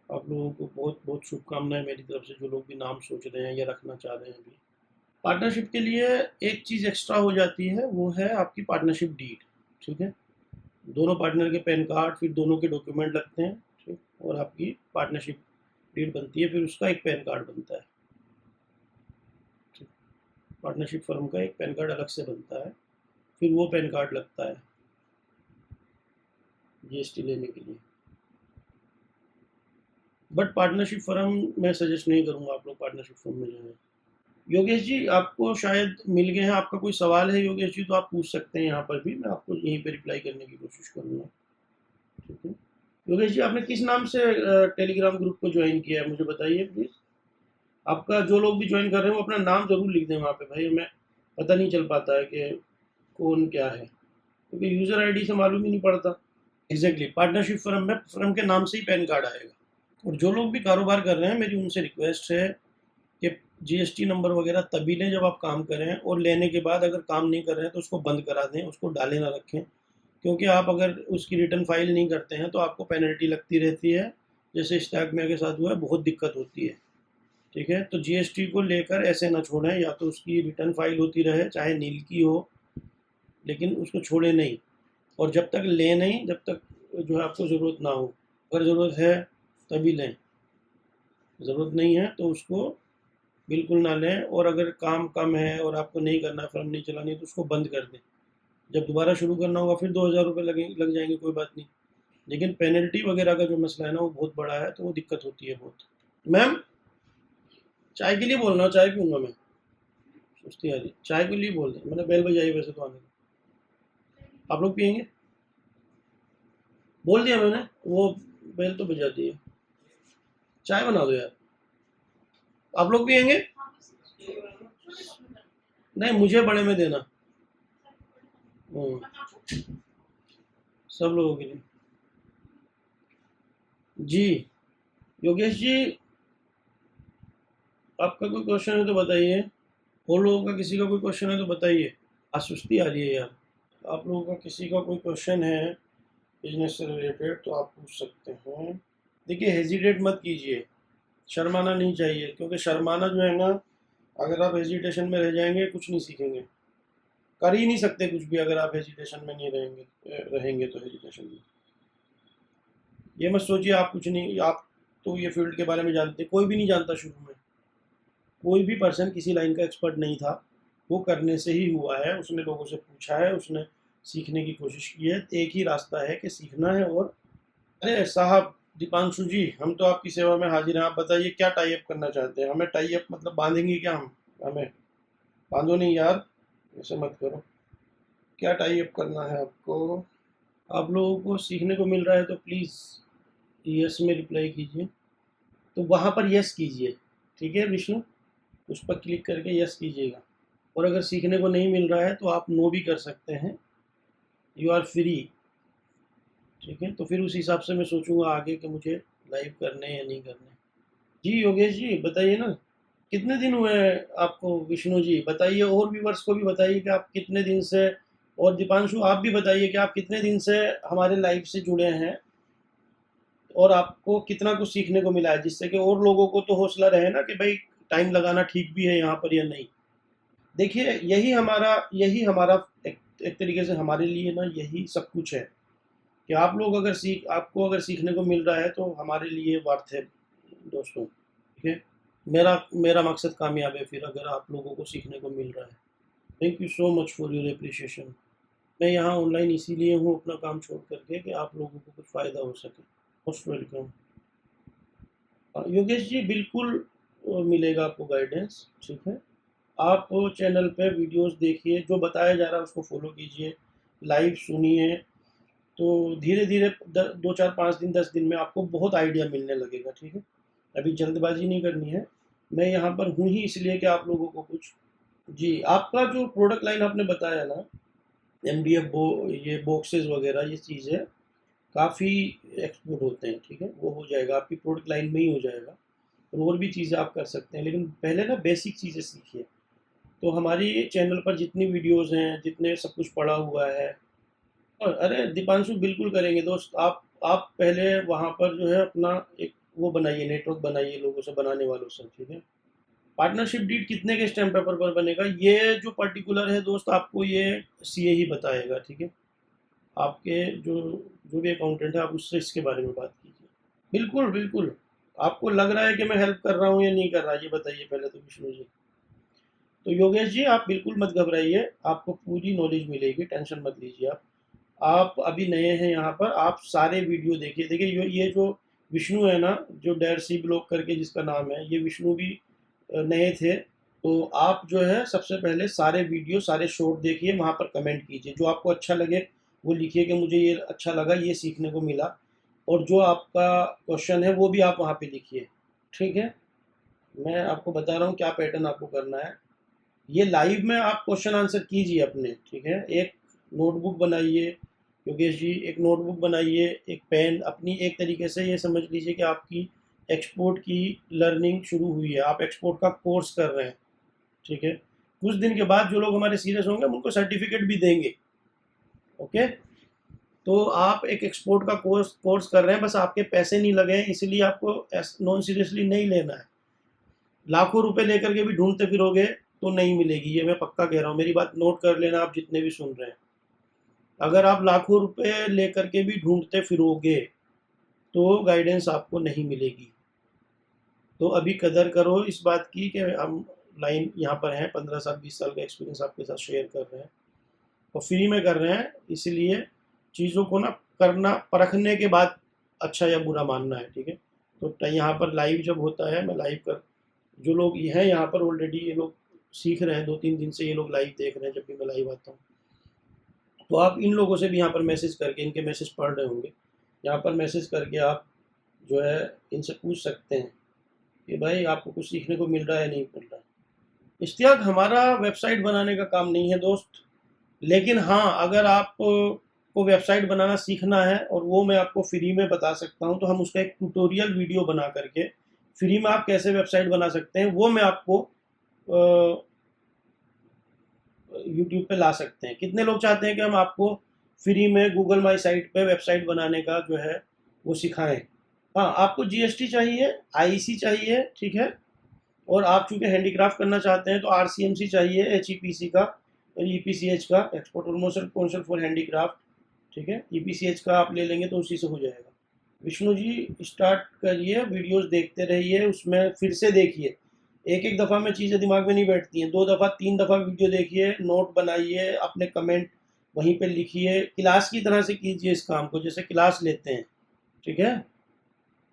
आप लोगों को बहुत बहुत शुभकामनाएं मेरी तरफ से, जो लोग भी नाम सोच रहे हैं या रखना चाह रहे हैं अभी। पार्टनरशिप के लिए एक चीज़ एक्स्ट्रा हो जाती है, वो है आपकी पार्टनरशिप डीड, ठीक है। दोनों पार्टनर के पैन कार्ड, फिर दोनों के डॉक्यूमेंट लगते हैं, ठीक, और आपकी पार्टनरशिप डीड बनती है, फिर उसका एक पैन कार्ड बनता है, ठीक। पार्टनरशिप फर्म का एक पैन कार्ड अलग से बनता है, फिर वो पैन कार्ड लगता है जीएसटी लेने के लिए। बट पार्टनरशिप फर्म मैं सजेस्ट नहीं करूँगा आप लोग पार्टनरशिप फर्म में जाएँ। योगेश जी, आपको शायद मिल गए हैं, आपका कोई सवाल है योगेश जी तो आप पूछ सकते हैं यहाँ पर भी, मैं आपको यहीं पे रिप्लाई करने की कोशिश करूँगा, ठीक है। योगेश जी, आपने किस नाम से टेलीग्राम ग्रुप को ज्वाइन किया है, मुझे बताइए प्लीज़। आपका जो लोग भी ज्वाइन कर रहे हैं वो अपना नाम ज़रूर लिख दें वहाँ पे भाई, हमें पता नहीं चल पाता है कि कौन क्या है, क्योंकि यूज़र आईडी से मालूम ही नहीं पड़ता। एग्जैक्टली, पार्टनरशिप फर्म में फर्म के नाम से ही पैन कार्ड आएगा। और जो लोग भी कारोबार कर रहे हैं, मेरी उनसे रिक्वेस्ट है कि जीएसटी नंबर वगैरह तभी लें जब आप काम करें, और लेने के बाद अगर काम नहीं कर रहे हैं तो उसको बंद करा दें, उसको डाले ना रखें, क्योंकि आप अगर उसकी रिटर्न फाइल नहीं करते हैं तो आपको पेनल्टी लगती रहती है, जैसे स्टैक में के साथ हुआ है, बहुत दिक्कत होती है, ठीक है। तो जीएसटी को लेकर ऐसे ना छोड़ें, या तो उसकी रिटर्न फाइल होती रहे चाहे नील की हो, लेकिन उसको छोड़े नहीं, और जब तक लें नहीं, जब तक जो है आपको ज़रूरत ना हो। अगर ज़रूरत है तभी लें, ज़रूरत नहीं है तो उसको बिल्कुल ना लें। और अगर काम कम है और आपको नहीं करना, फर्म नहीं चलानी, तो उसको बंद कर दें। जब दोबारा शुरू करना होगा फिर 2000 रुपये लग जाएंगे, कोई बात नहीं, लेकिन पेनल्टी वगैरह का जो मसला है ना वो बहुत बड़ा है, तो वो दिक्कत होती है बहुत। मैम, चाय के लिए बोलना, चाय पीऊँगा मैं, सुस्ती आ रही, चाय के लिए बोल दें, मैंने बेल बजाई वैसे तो आने की। आप लोग पियेंगे? बोल दिया मैंने, वो बेल तो बजा दी है। चाय बना दो यार। आप लोग पियेंगे? नहीं, मुझे बड़े में देना। सब लोगों के लिए। जी योगेश जी, आपका कोई क्वेश्चन है तो बताइए, और लोगों का किसी का कोई क्वेश्चन है तो बताइए। आज सुस्ती आ रही है यार। आप लोगों का किसी का कोई क्वेश्चन है बिजनेस से रिलेटेड तो आप पूछ सकते हैं। देखिए, हेजिटेट मत कीजिए, शर्माना नहीं चाहिए, क्योंकि शर्माना जो है ना, अगर आप हेजिटेशन में रह जाएंगे कुछ नहीं सीखेंगे, कर ही नहीं सकते कुछ भी अगर आप हेजिटेशन में नहीं रहेंगे तो हेजिटेशन में। ये मत सोचिए आप कुछ नहीं, आप तो ये फील्ड के बारे में जानते, कोई भी नहीं जानता शुरू में, कोई भी पर्सन किसी लाइन का एक्सपर्ट नहीं था, वो करने से ही हुआ है, उसने लोगों से पूछा है, उसने सीखने की कोशिश की है। एक ही रास्ता है कि सीखना है। और अरे साहब दीपांशु जी, हम तो आपकी सेवा में हाजिर हैं, आप बताइए क्या टाई अप करना चाहते हैं। हमें टाई अप मतलब बांधेंगे क्या हम? हमें बांधो नहीं यार, ऐसे मत करो। क्या टाई अप करना है आपको? आप लोगों को सीखने को मिल रहा है तो प्लीज़ यस में रिप्लाई कीजिए। तो वहाँ पर यस कीजिए, ठीक है विष्णु, उस पर क्लिक करके यस कीजिएगा। और अगर सीखने को नहीं मिल रहा है तो आप नो भी कर सकते हैं, यू आर फ्री, ठीक है। तो फिर उस हिसाब से मैं सोचूंगा आगे कि मुझे लाइव करने या नहीं करने। जी योगेश जी बताइए ना, कितने दिन हुए हैं आपको? विष्णु जी बताइए, और व्यूवर्स को भी बताइए कि आप कितने दिन से, और दीपांशु आप भी बताइए कि आप कितने दिन से हमारे लाइव से जुड़े हैं, और आपको कितना कुछ सीखने को मिला है, जिससे कि और लोगों को तो हौसला रहे ना कि भाई टाइम लगाना ठीक भी है यहाँ पर या नहीं। देखिए, यही हमारा एक तरीके से हमारे लिए ना यही सब कुछ है, कि आप लोग अगर आपको अगर सीखने को मिल रहा है तो हमारे लिए वर्थ है दोस्तों, ठीक है। मेरा मेरा मकसद कामयाब है फिर, अगर आप लोगों को सीखने को मिल रहा है। Thank you so much for your appreciation. मैं यहाँ ऑनलाइन इसीलिए हूँ अपना काम छोड़ करके, कि आप लोगों को कुछ फ़ायदा हो सके। Most welcome. योगेश जी बिल्कुल मिलेगा आपको गाइडेंस, ठीक है। आप चैनल पे वीडियोस देखिए, जो बताया जा रहा है उसको फॉलो कीजिए, लाइव सुनिए, तो धीरे धीरे 2 4 5 दिन 10 दिन में आपको बहुत आइडिया मिलने लगेगा, ठीक है। अभी जल्दबाजी नहीं करनी है, मैं यहाँ पर हूँ ही इसलिए कि आप लोगों को कुछ। जी, आपका जो प्रोडक्ट लाइन आपने बताया ना, एमडीएफ ये बॉक्सेस वगैरह ये चीज़ें काफ़ी एक्सपोर्ट होते हैं, ठीक है, वो हो जाएगा आपकी प्रोडक्ट लाइन में ही हो जाएगा। और भी चीज़ें आप कर सकते हैं, लेकिन पहले ना बेसिक चीज़ें सीखिए। तो हमारी चैनल पर जितनी वीडियोस हैं, जितने सब कुछ पड़ा हुआ है, और अरे दीपांशु बिल्कुल करेंगे दोस्त। आप पहले वहाँ पर जो है अपना एक वो बनाइए, नेटवर्क बनाइए लोगों से, बनाने वालों से, ठीक है। पार्टनरशिप डीड कितने के स्टैम्प पेपर पर बनेगा, ये जो पर्टिकुलर है दोस्त, आपको ये सीए ही बताएगा, ठीक है। आपके जो जो भी अकाउंटेंट है, आप उससे इसके बारे में बात कीजिए। बिल्कुल बिल्कुल। आपको लग रहा है कि मैं हेल्प कर रहा हूँ या नहीं कर रहा, ये बताइए पहले तो विष्णु जी। तो योगेश जी आप बिल्कुल मत घबराइए, आपको पूरी नॉलेज मिलेगी, टेंशन मत लीजिए आप। आप अभी नए हैं यहाँ पर, आप सारे वीडियो देखिए। देखिए ये जो विष्णु है ना, जो डेर सी ब्लॉग करके जिसका नाम है, ये विष्णु भी नए थे। तो आप जो है सबसे पहले सारे वीडियो सारे शॉर्ट देखिए, वहाँ पर कमेंट कीजिए, जो आपको अच्छा लगे वो लिखिए कि मुझे ये अच्छा लगा, ये सीखने को मिला। और जो आपका क्वेश्चन है वो भी आप वहाँ पे लिखिए, ठीक है। मैं आपको बता रहा हूँ क्या पैटर्न आपको करना है। ये लाइव में आप क्वेश्चन आंसर कीजिए अपने, ठीक है। एक नोटबुक बनाइए योगेश जी, एक नोटबुक बनाइए, एक पेन अपनी, एक तरीके से ये समझ लीजिए कि आपकी एक्सपोर्ट की लर्निंग शुरू हुई है, आप एक्सपोर्ट का कोर्स कर रहे हैं, ठीक है। कुछ दिन के बाद जो लोग हमारे सीरियस होंगे हम उनको सर्टिफिकेट भी देंगे, ओके। तो आप एक एक्सपोर्ट का कोर्स कर रहे हैं, बस आपके पैसे नहीं लगे हैं, इसलिए आपको नॉन सीरियसली नहीं लेना है। लाखों रुपए लेकर के भी ढूंढते फिरोगे तो नहीं मिलेगी, ये मैं पक्का कह रहा हूँ, मेरी बात नोट कर लेना आप जितने भी सुन रहे हैं। अगर आप लाखों रुपए लेकर के भी ढूंढते फिरोगे तो गाइडेंस आपको नहीं मिलेगी। तो अभी कदर करो इस बात की कि हम लाइन यहाँ पर हैं, 15 साल 20 साल का एक्सपीरियंस आपके साथ शेयर कर रहे हैं और फ्री में कर रहे हैं, इसलिए चीज़ों को ना करना परखने के बाद अच्छा या बुरा मानना है, ठीक है। तो यहाँ पर लाइव जब होता है, मैं लाइव कर, जो लोग ये हैं यहाँ पर ऑलरेडी, ये लोग सीख रहे हैं, 2 3 दिन से ये लोग लाइव देख रहे हैं जब भी मैं लाइव आता हूँ। तो आप इन लोगों से भी यहाँ पर मैसेज करके, इनके मैसेज पढ़ रहे होंगे, यहाँ पर मैसेज करके आप जो है इनसे पूछ सकते हैं कि भाई आपको कुछ सीखने को मिल रहा है नहीं मिल रहा है। इश्तियाक, हमारा वेबसाइट बनाने का काम नहीं है दोस्त, लेकिन हाँ अगर आप को वेबसाइट बनाना सीखना है और वो मैं आपको फ्री में बता सकता हूँ, तो हम उसका एक ट्यूटोरियल वीडियो बना करके फ्री में आप कैसे वेबसाइट बना सकते हैं वो मैं आपको यूट्यूब पे ला सकते हैं। कितने लोग चाहते हैं कि हम आपको फ्री में गूगल माई साइट पे वेबसाइट बनाने का जो है वो सिखाएं। हाँ, आपको जीएसटी चाहिए, आईसी चाहिए, ठीक है। और आप चूंकि हैंडीक्राफ्ट करना चाहते हैं तो आरसीएमसी चाहिए, एचईपीसी का और ईपीसीएच का, export promotion council for handicraft, ठीक है। ईपीसीएच का आप ले लेंगे तो उसी से हो जाएगा। विष्णु जी स्टार्ट करिए, वीडियोस देखते रहिए, उसमें फिर से देखिए, एक एक दफ़ा में चीज़ें दिमाग में नहीं बैठती हैं, 2 दफ़ा 3 दफ़ा वीडियो देखिए, नोट बनाइए, अपने कमेंट वहीं पे लिखिए, क्लास की तरह से कीजिए इस काम को, जैसे क्लास लेते हैं, ठीक है।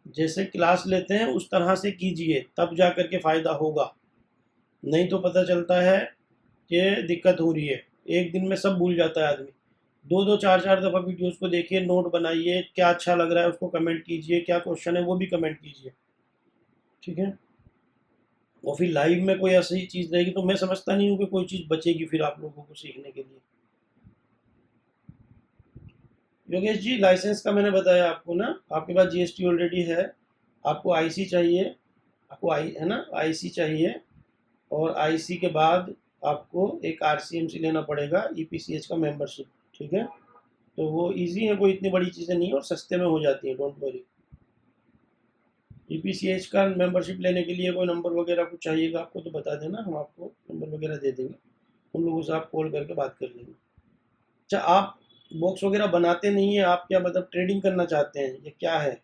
जैसे क्लास लेते हैं उस तरह से कीजिए, तब जा कर के फ़ायदा होगा। नहीं तो पता चलता है कि दिक्कत हो रही है, एक दिन में सब भूल जाता है आदमी। 2 2 4 4 दफ़ा वीडियोस को देखिए, नोट बनाइए, क्या अच्छा लग रहा है उसको कमेंट कीजिए, क्या क्वेश्चन है वो भी कमेंट कीजिए, ठीक है। और फिर लाइव में कोई ऐसी चीज़ रहेगी तो मैं समझता नहीं हूँ कि कोई चीज़ बचेगी फिर आप लोगों को सीखने के लिए। योगेश जी लाइसेंस का मैंने बताया आपको ना, आपके पास जीएसटी ऑलरेडी है, आपको आईसी चाहिए, आपको आई है ना, आईसी चाहिए। और आईसी के बाद आपको एक आरसीएमसी लेना पड़ेगा, ईपीसीएच का मेंबरशिप, ठीक है। तो वो इजी है, कोई इतनी बड़ी चीज़ें नहीं और सस्ते में हो जाती हैं, डोंट वरी। ईपीसीएच का मेंबरशिप लेने के लिए कोई नंबर वगैरह कुछ चाहिएगा आपको तो बता देना, हम आपको नंबर वगैरह दे देंगे, उन लोगों से आप कॉल करके बात कर लेंगे। अच्छा, आप बॉक्स वगैरह बनाते नहीं हैं, आप क्या मतलब ट्रेडिंग करना चाहते हैं, ये क्या है?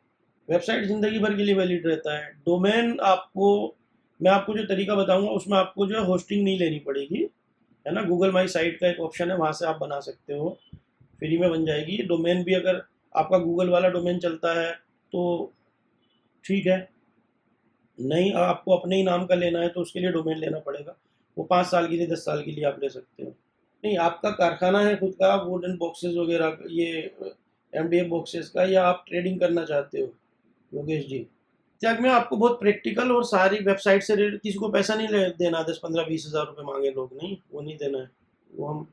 वेबसाइट ज़िंदगी भर के लिए वैलिड रहता है। डोमेन आपको, मैं आपको जो तरीका बताऊंगा उसमें आपको जो है होस्टिंग नहीं लेनी पड़ेगी, है ना। गूगल माई साइट का एक ऑप्शन है, वहाँ से आप बना सकते हो, फ्री में बन जाएगी। डोमेन भी अगर आपका गूगल वाला डोमेन चलता है तो ठीक है, नहीं आपको अपने ही नाम का लेना है तो उसके लिए डोमेन लेना पड़ेगा, वो 5 साल के लिए 10 साल के लिए आप ले सकते हो। नहीं, आपका कारखाना है खुद का, वुडन बॉक्सेस वगैरह ये MDF बॉक्सेस का, या आप ट्रेडिंग करना चाहते हो योगेश जी? त्याग में आपको बहुत प्रैक्टिकल और सारी वेबसाइट से किसी को पैसा नहीं देना, 10-15-20 हज़ार रुपये मांगे लोग, नहीं, वो नहीं देना है, वो हम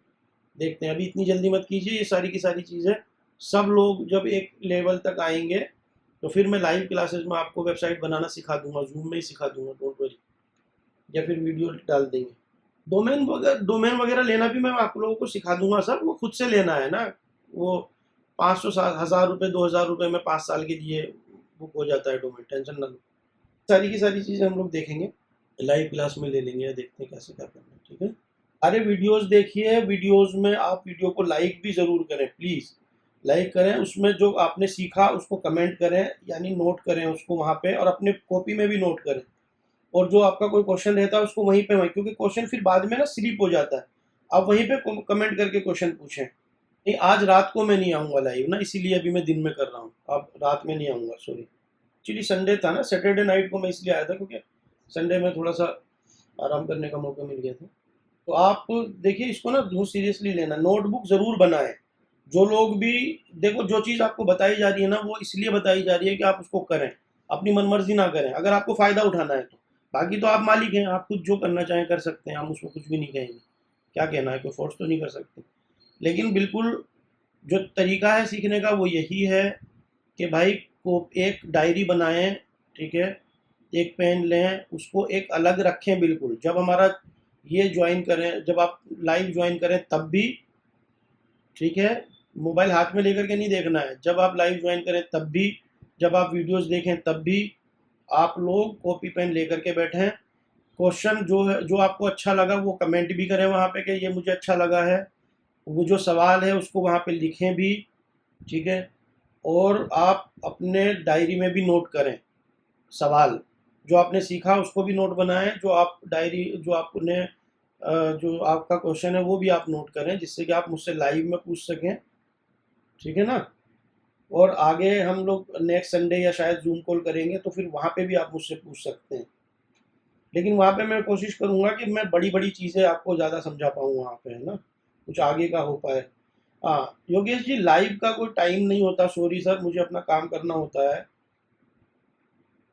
देखते हैं। अभी इतनी जल्दी मत कीजिए, ये सारी की सारी चीज़ें सब लोग जब एक लेवल तक आएंगे तो फिर मैं लाइव क्लासेस में आपको वेबसाइट बनाना सिखा दूंगा, जूम में ही सिखा दूंगा, डोंट वरी, या फिर वीडियो डाल देंगे। डोमेन वगैरह लेना भी मैं आप लोगों को सिखा दूंगा सर, वो खुद से लेना है ना। वो 500-1000 रुपये 2000 रुपये में 5 साल के लिए बुक हो जाता है डोमेन, टेंशन ना लो। सारी की सारी चीज़ें हम लोग देखेंगे, लाइव क्लास में ले लेंगे, या देखते हैं कैसे क्या करना है, ठीक है। अरे वीडियोस देखिए, वीडियोस में आप वीडियो को लाइक भी ज़रूर करें, प्लीज़ लाइक करें, उसमें जो आपने सीखा उसको कमेंट करें, यानी नोट करें उसको वहाँ पे, और अपने कॉपी में भी नोट करें, और जो आपका कोई क्वेश्चन रहता है उसको वहीं पे क्योंकि क्वेश्चन फिर बाद में ना स्लिप हो जाता है, आप वहीं पे कमेंट करके क्वेश्चन पूछें। नहीं, आज रात को मैं नहीं आऊँगा लाइव ना, इसीलिए अभी मैं दिन में कर रहा हूँ, अब रात में नहीं आऊँगा, सॉरी। एक्चुअली संडे था ना, सैटरडे नाइट को मैं इसलिए आया था क्योंकि संडे में थोड़ा सा आराम करने का मौका मिल गया था। तो आप देखिए इसको ना बहुत सीरियसली लेना, नोटबुक ज़रूर बनाएं। जो लोग भी देखो, जो चीज़ आपको बताई जा रही है ना, वो इसलिए बताई जा रही है कि आप उसको करें, अपनी मनमर्जी ना करें, अगर आपको फ़ायदा उठाना है तो। बाकी तो आप मालिक हैं, आप खुद जो करना चाहें कर सकते हैं, हम उसमें कुछ भी नहीं कहेंगे। क्या कहना है, कोई फोर्स तो नहीं कर सकते। लेकिन बिल्कुल जो तरीका है सीखने का वो यही है कि भाई को एक डायरी बनाएं, ठीक है, एक पेन लें, उसको एक अलग रखें बिल्कुल, जब हमारा ये ज्वाइन करें, जब आप लाइव ज्वाइन करें तब भी, ठीक है, मोबाइल हाथ में लेकर के नहीं देखना है, जब आप लाइव ज्वाइन करें तब भी, जब आप वीडियोस देखें तब भी आप लोग कॉपी पेन लेकर के बैठें। क्वेश्चन जो है, जो आपको अच्छा लगा वो कमेंट भी करें वहाँ पे कि ये मुझे अच्छा लगा है, वो जो सवाल है उसको वहाँ पे लिखें भी, ठीक है। और आप अपने डायरी में भी नोट करें सवाल, जो आपने सीखा उसको भी नोट बनाएं, जो आप डायरी जो आपने जो आपका क्वेश्चन है वो भी आप नोट करें, जिससे कि आप मुझसे लाइव में पूछ सकें, ठीक है ना। और आगे हम लोग नेक्स्ट संडे या शायद जूम कॉल करेंगे तो फिर वहाँ पे भी आप मुझसे पूछ सकते हैं, लेकिन वहाँ पे मैं कोशिश करूँगा कि मैं बड़ी बड़ी चीज़ें आपको ज़्यादा समझा पाऊँ वहाँ पे, है ना, कुछ आगे का हो पाए। हाँ योगेश जी, लाइव का कोई टाइम नहीं होता, सॉरी सर, मुझे अपना काम करना होता है।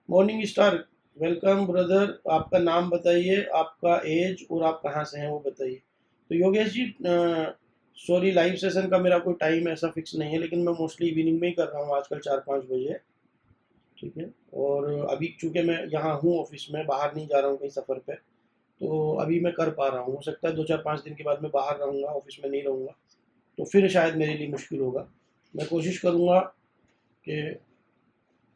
मॉर्निंग स्टार, वेलकम ब्रदर, आपका नाम बताइए, आपका एज, और आप कहाँ से हैं वो बताइए। तो Yogesh ji sorry, live session का मेरा कोई टाइम ऐसा फिक्स नहीं है, लेकिन मैं मोस्टली इवनिंग में ही कर रहा हूँ आजकल, 4-5 बजे, ठीक है। और अभी चूँकि मैं यहाँ हूँ ऑफिस में, बाहर नहीं जा रहा हूँ कहीं सफ़र पे, तो अभी मैं कर पा रहा हूँ, हो सकता है 2-4-5 दिन के बाद मैं बाहर रहूँगा, ऑफिस में नहीं रहूँगा, तो फिर शायद मेरे लिए मुश्किल होगा। मैं कोशिश करूँगा कि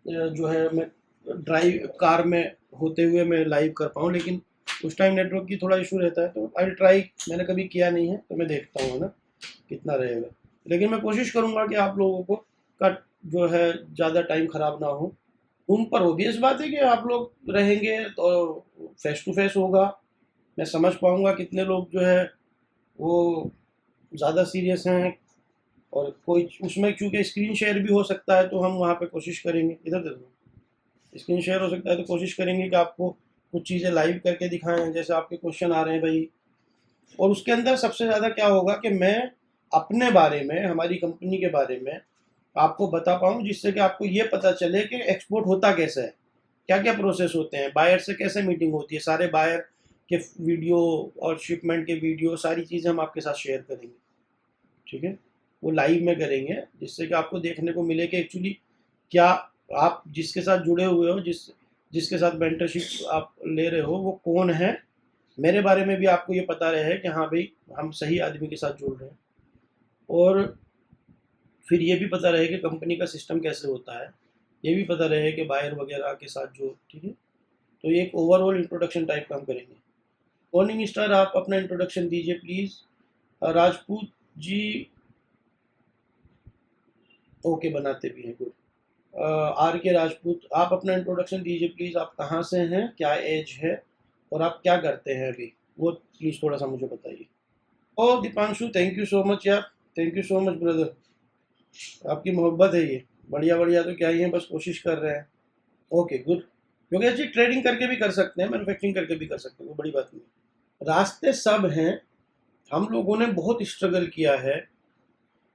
जो है मैं ड्राइव कार में होते हुए मैं लाइव कर पाऊँ, लेकिन उस टाइम नेटवर्क की थोड़ा इशू रहता है, तो आई ट्राई, मैंने कभी किया नहीं है तो मैं देखता हूँ ना कितना रहेगा, लेकिन मैं कोशिश करूँगा कि आप लोगों को का जो है ज़्यादा टाइम ख़राब ना हो। रूम पर ऑब्वियस बात है कि आप लोग रहेंगे तो फेस टू फेस होगा, मैं समझ पाऊँगा कितने लोग जो है वो ज़्यादा सीरियस हैं, और कोई उसमें चूँकि स्क्रीन शेयर भी हो सकता है तो हम वहाँ पे कोशिश करेंगे, इधर दे दो, स्क्रीन शेयर हो सकता है तो कोशिश करेंगे कि आपको कुछ चीज़ें लाइव करके दिखाएं, जैसे आपके क्वेश्चन आ रहे हैं भाई। और उसके अंदर सबसे ज़्यादा क्या होगा कि मैं अपने बारे में, हमारी कंपनी के बारे में आपको बता पाऊँ, जिससे कि आपको ये पता चले कि एक्सपोर्ट होता कैसे है, क्या क्या प्रोसेस होते हैं, बायर से कैसे मीटिंग होती है, सारे बायर के वीडियो और शिपमेंट के वीडियो, सारी चीज़ें हम आपके साथ शेयर करेंगे, ठीक है। वो लाइव में करेंगे, जिससे कि आपको देखने को मिले कि एक्चुअली क्या आप जिसके साथ जुड़े हुए हो, जिसके साथ मेंटरशिप आप ले रहे हो वो कौन है, मेरे बारे में भी आपको ये पता रहे कि हाँ भाई हम सही आदमी के साथ जुड़ रहे हैं, और फिर ये भी पता रहे कि कंपनी का सिस्टम कैसे होता है, ये भी पता रहे कि बायर वगैरह के साथ जो, ठीक है। तो ये एक ओवरऑल इंट्रोडक्शन टाइप का हम करेंगे। मॉर्निंग स्टार, आप अपना इंट्रोडक्शन दीजिए प्लीज़। राजपूत जी, ओके, बनाते भी हैं, गुड। आर के राजपूत, आप अपना इंट्रोडक्शन दीजिए प्लीज़, आप कहाँ से हैं, क्या एज है, और आप क्या करते हैं अभी, वो प्लीज़ थोड़ा सा मुझे बताइए। ओ Deepanshu, thank you so much यार, thank you so much brother, आपकी मोहब्बत है ये, बढ़िया बढ़िया, तो क्या ही है, बस कोशिश कर रहे हैं। Okay good. क्योंकि अच्छी ट्रेडिंग करके भी कर सकते हैं, मैन्युफैक्चरिंग करके भी कर सकते हैं, कोई बड़ी बात नहीं, रास्ते सब हैं। हम लोगों ने बहुत स्ट्रगल किया है,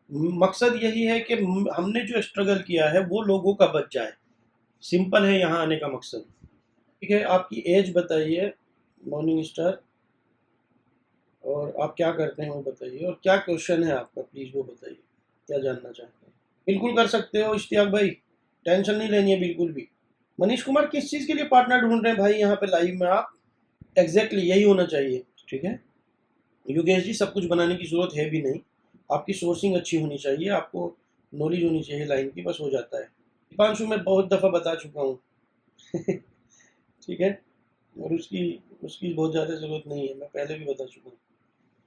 मकसद यही है कि हमने जो स्ट्रगल किया है वो लोगों का बच जाए। सिंपल है यहाँ आने का मकसद। ठीक है, आपकी एज बताइए मॉर्निंग स्टार, और आप क्या करते हैं वो बताइए, और क्या क्वेश्चन है आपका प्लीज़ वो बताइए, क्या जानना चाहते हैं। बिल्कुल कर सकते हो इश्तियाक भाई, टेंशन नहीं लेनी है बिल्कुल भी। मनीष कुमार किस चीज़ के लिए पार्टनर ढूंढ रहे हैं भाई यहाँ पे लाइव में आप? एग्जैक्टली यही होना चाहिए। ठीक है योगेश जी, सब कुछ बनाने की ज़रूरत है भी नहीं, आपकी सोर्सिंग अच्छी होनी चाहिए, आपको नॉलेज होनी चाहिए लाइन की, बस हो जाता है। दीपांशु मैं बहुत दफ़ा बता चुका हूँ ठीक है, और उसकी उसकी बहुत ज़्यादा ज़रूरत नहीं है, मैं पहले भी बता चुका हूँ।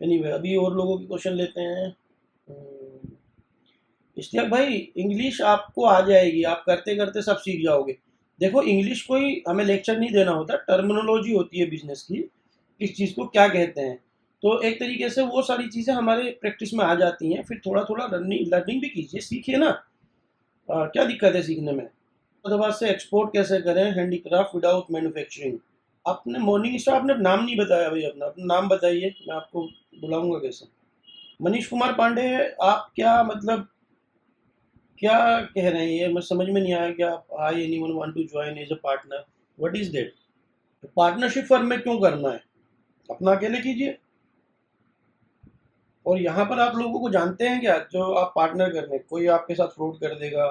एनीवे अभी और लोगों की क्वेश्चन लेते हैं। इश्तियाक भाई इंग्लिश आपको आ जाएगी, आप करते करते सब सीख जाओगे। देखो इंग्लिश कोई हमें लेक्चर नहीं देना होता, टर्मिनोलॉजी होती है बिजनेस की, किस चीज़ को क्या कहते हैं। तो एक तरीके से वो सारी चीज़ें हमारे प्रैक्टिस में आ जाती हैं, फिर थोड़ा थोड़ा लर्निंग लर्निंग भी कीजिए, सीखिए ना। क्या दिक्कत है सीखने में। हैदराबाद से एक्सपोर्ट कैसे करें हैंडीक्राफ्ट विदाउट मैन्युफैक्चरिंग। आपने मॉर्निंग स्टार आपने नाम नहीं बताया भाई, अपना अपना नाम बताइए, मैं आपको बुलाऊंगा कैसे। मनीष कुमार पांडे, आप क्या मतलब क्या कह रहे हैं ये मैं समझ में नहीं आया कि आप I anyone want to join as a partner, what is that. Partnership firm में क्यों करना है, अपना अकेले कीजिए। और यहाँ पर आप लोगों को जानते हैं क्या, जो आप पार्टनर कर रहे हैं कोई आपके साथ फ्रॉड कर देगा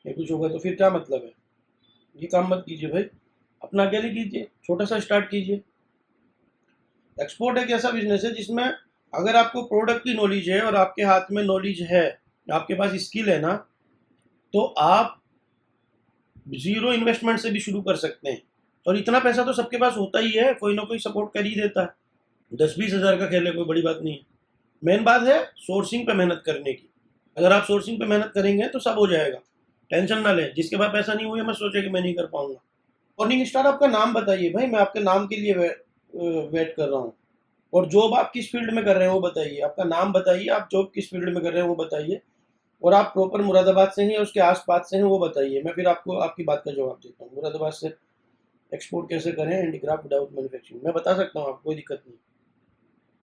या कुछ होगा तो फिर क्या मतलब है। ये काम मत कीजिए भाई, अपना अकेले कीजिए, छोटा सा स्टार्ट कीजिए। एक्सपोर्ट एक ऐसा बिजनेस है जिसमें अगर आपको प्रोडक्ट की नॉलेज है और आपके हाथ में नॉलेज है, आपके पास स्किल है ना, तो आप जीरो इन्वेस्टमेंट से भी शुरू कर सकते हैं। और इतना पैसा तो सबके पास होता ही है, कोई ना कोई सपोर्ट कर ही देता है। 10-20 हज़ार का खेल है, कोई बड़ी बात नहीं है। मेन बात है सोर्सिंग पे मेहनत करने की। अगर आप सोर्सिंग पे मेहनत करेंगे तो सब हो जाएगा, टेंशन ना लें। जिसके पास पैसा नहीं हुआ मैं सोचे कि मैं नहीं कर पाऊंगा। मॉर्निंग स्टार आपका नाम बताइए भाई, मैं आपके नाम के लिए वेट कर रहा हूँ। और जॉब आप किस फील्ड में कर रहे हैं वो बताइए, आपका नाम बताइए, आप जॉब किस फील्ड में कर रहे हैं वो बताइए, और आप प्रॉपर मुरादाबाद से हैं या उसके आस-पास से हैं वो बताइए, मैं फिर आपको आपकी बात का जवाब देता हूँ। मुरादाबाद से एक्सपोर्ट कैसे करें हैंडीक्राफ्ट विदाउट मैन्युफैक्चरिंग, मैं बता सकता हूँ आपको, कोई दिक्कत नहीं।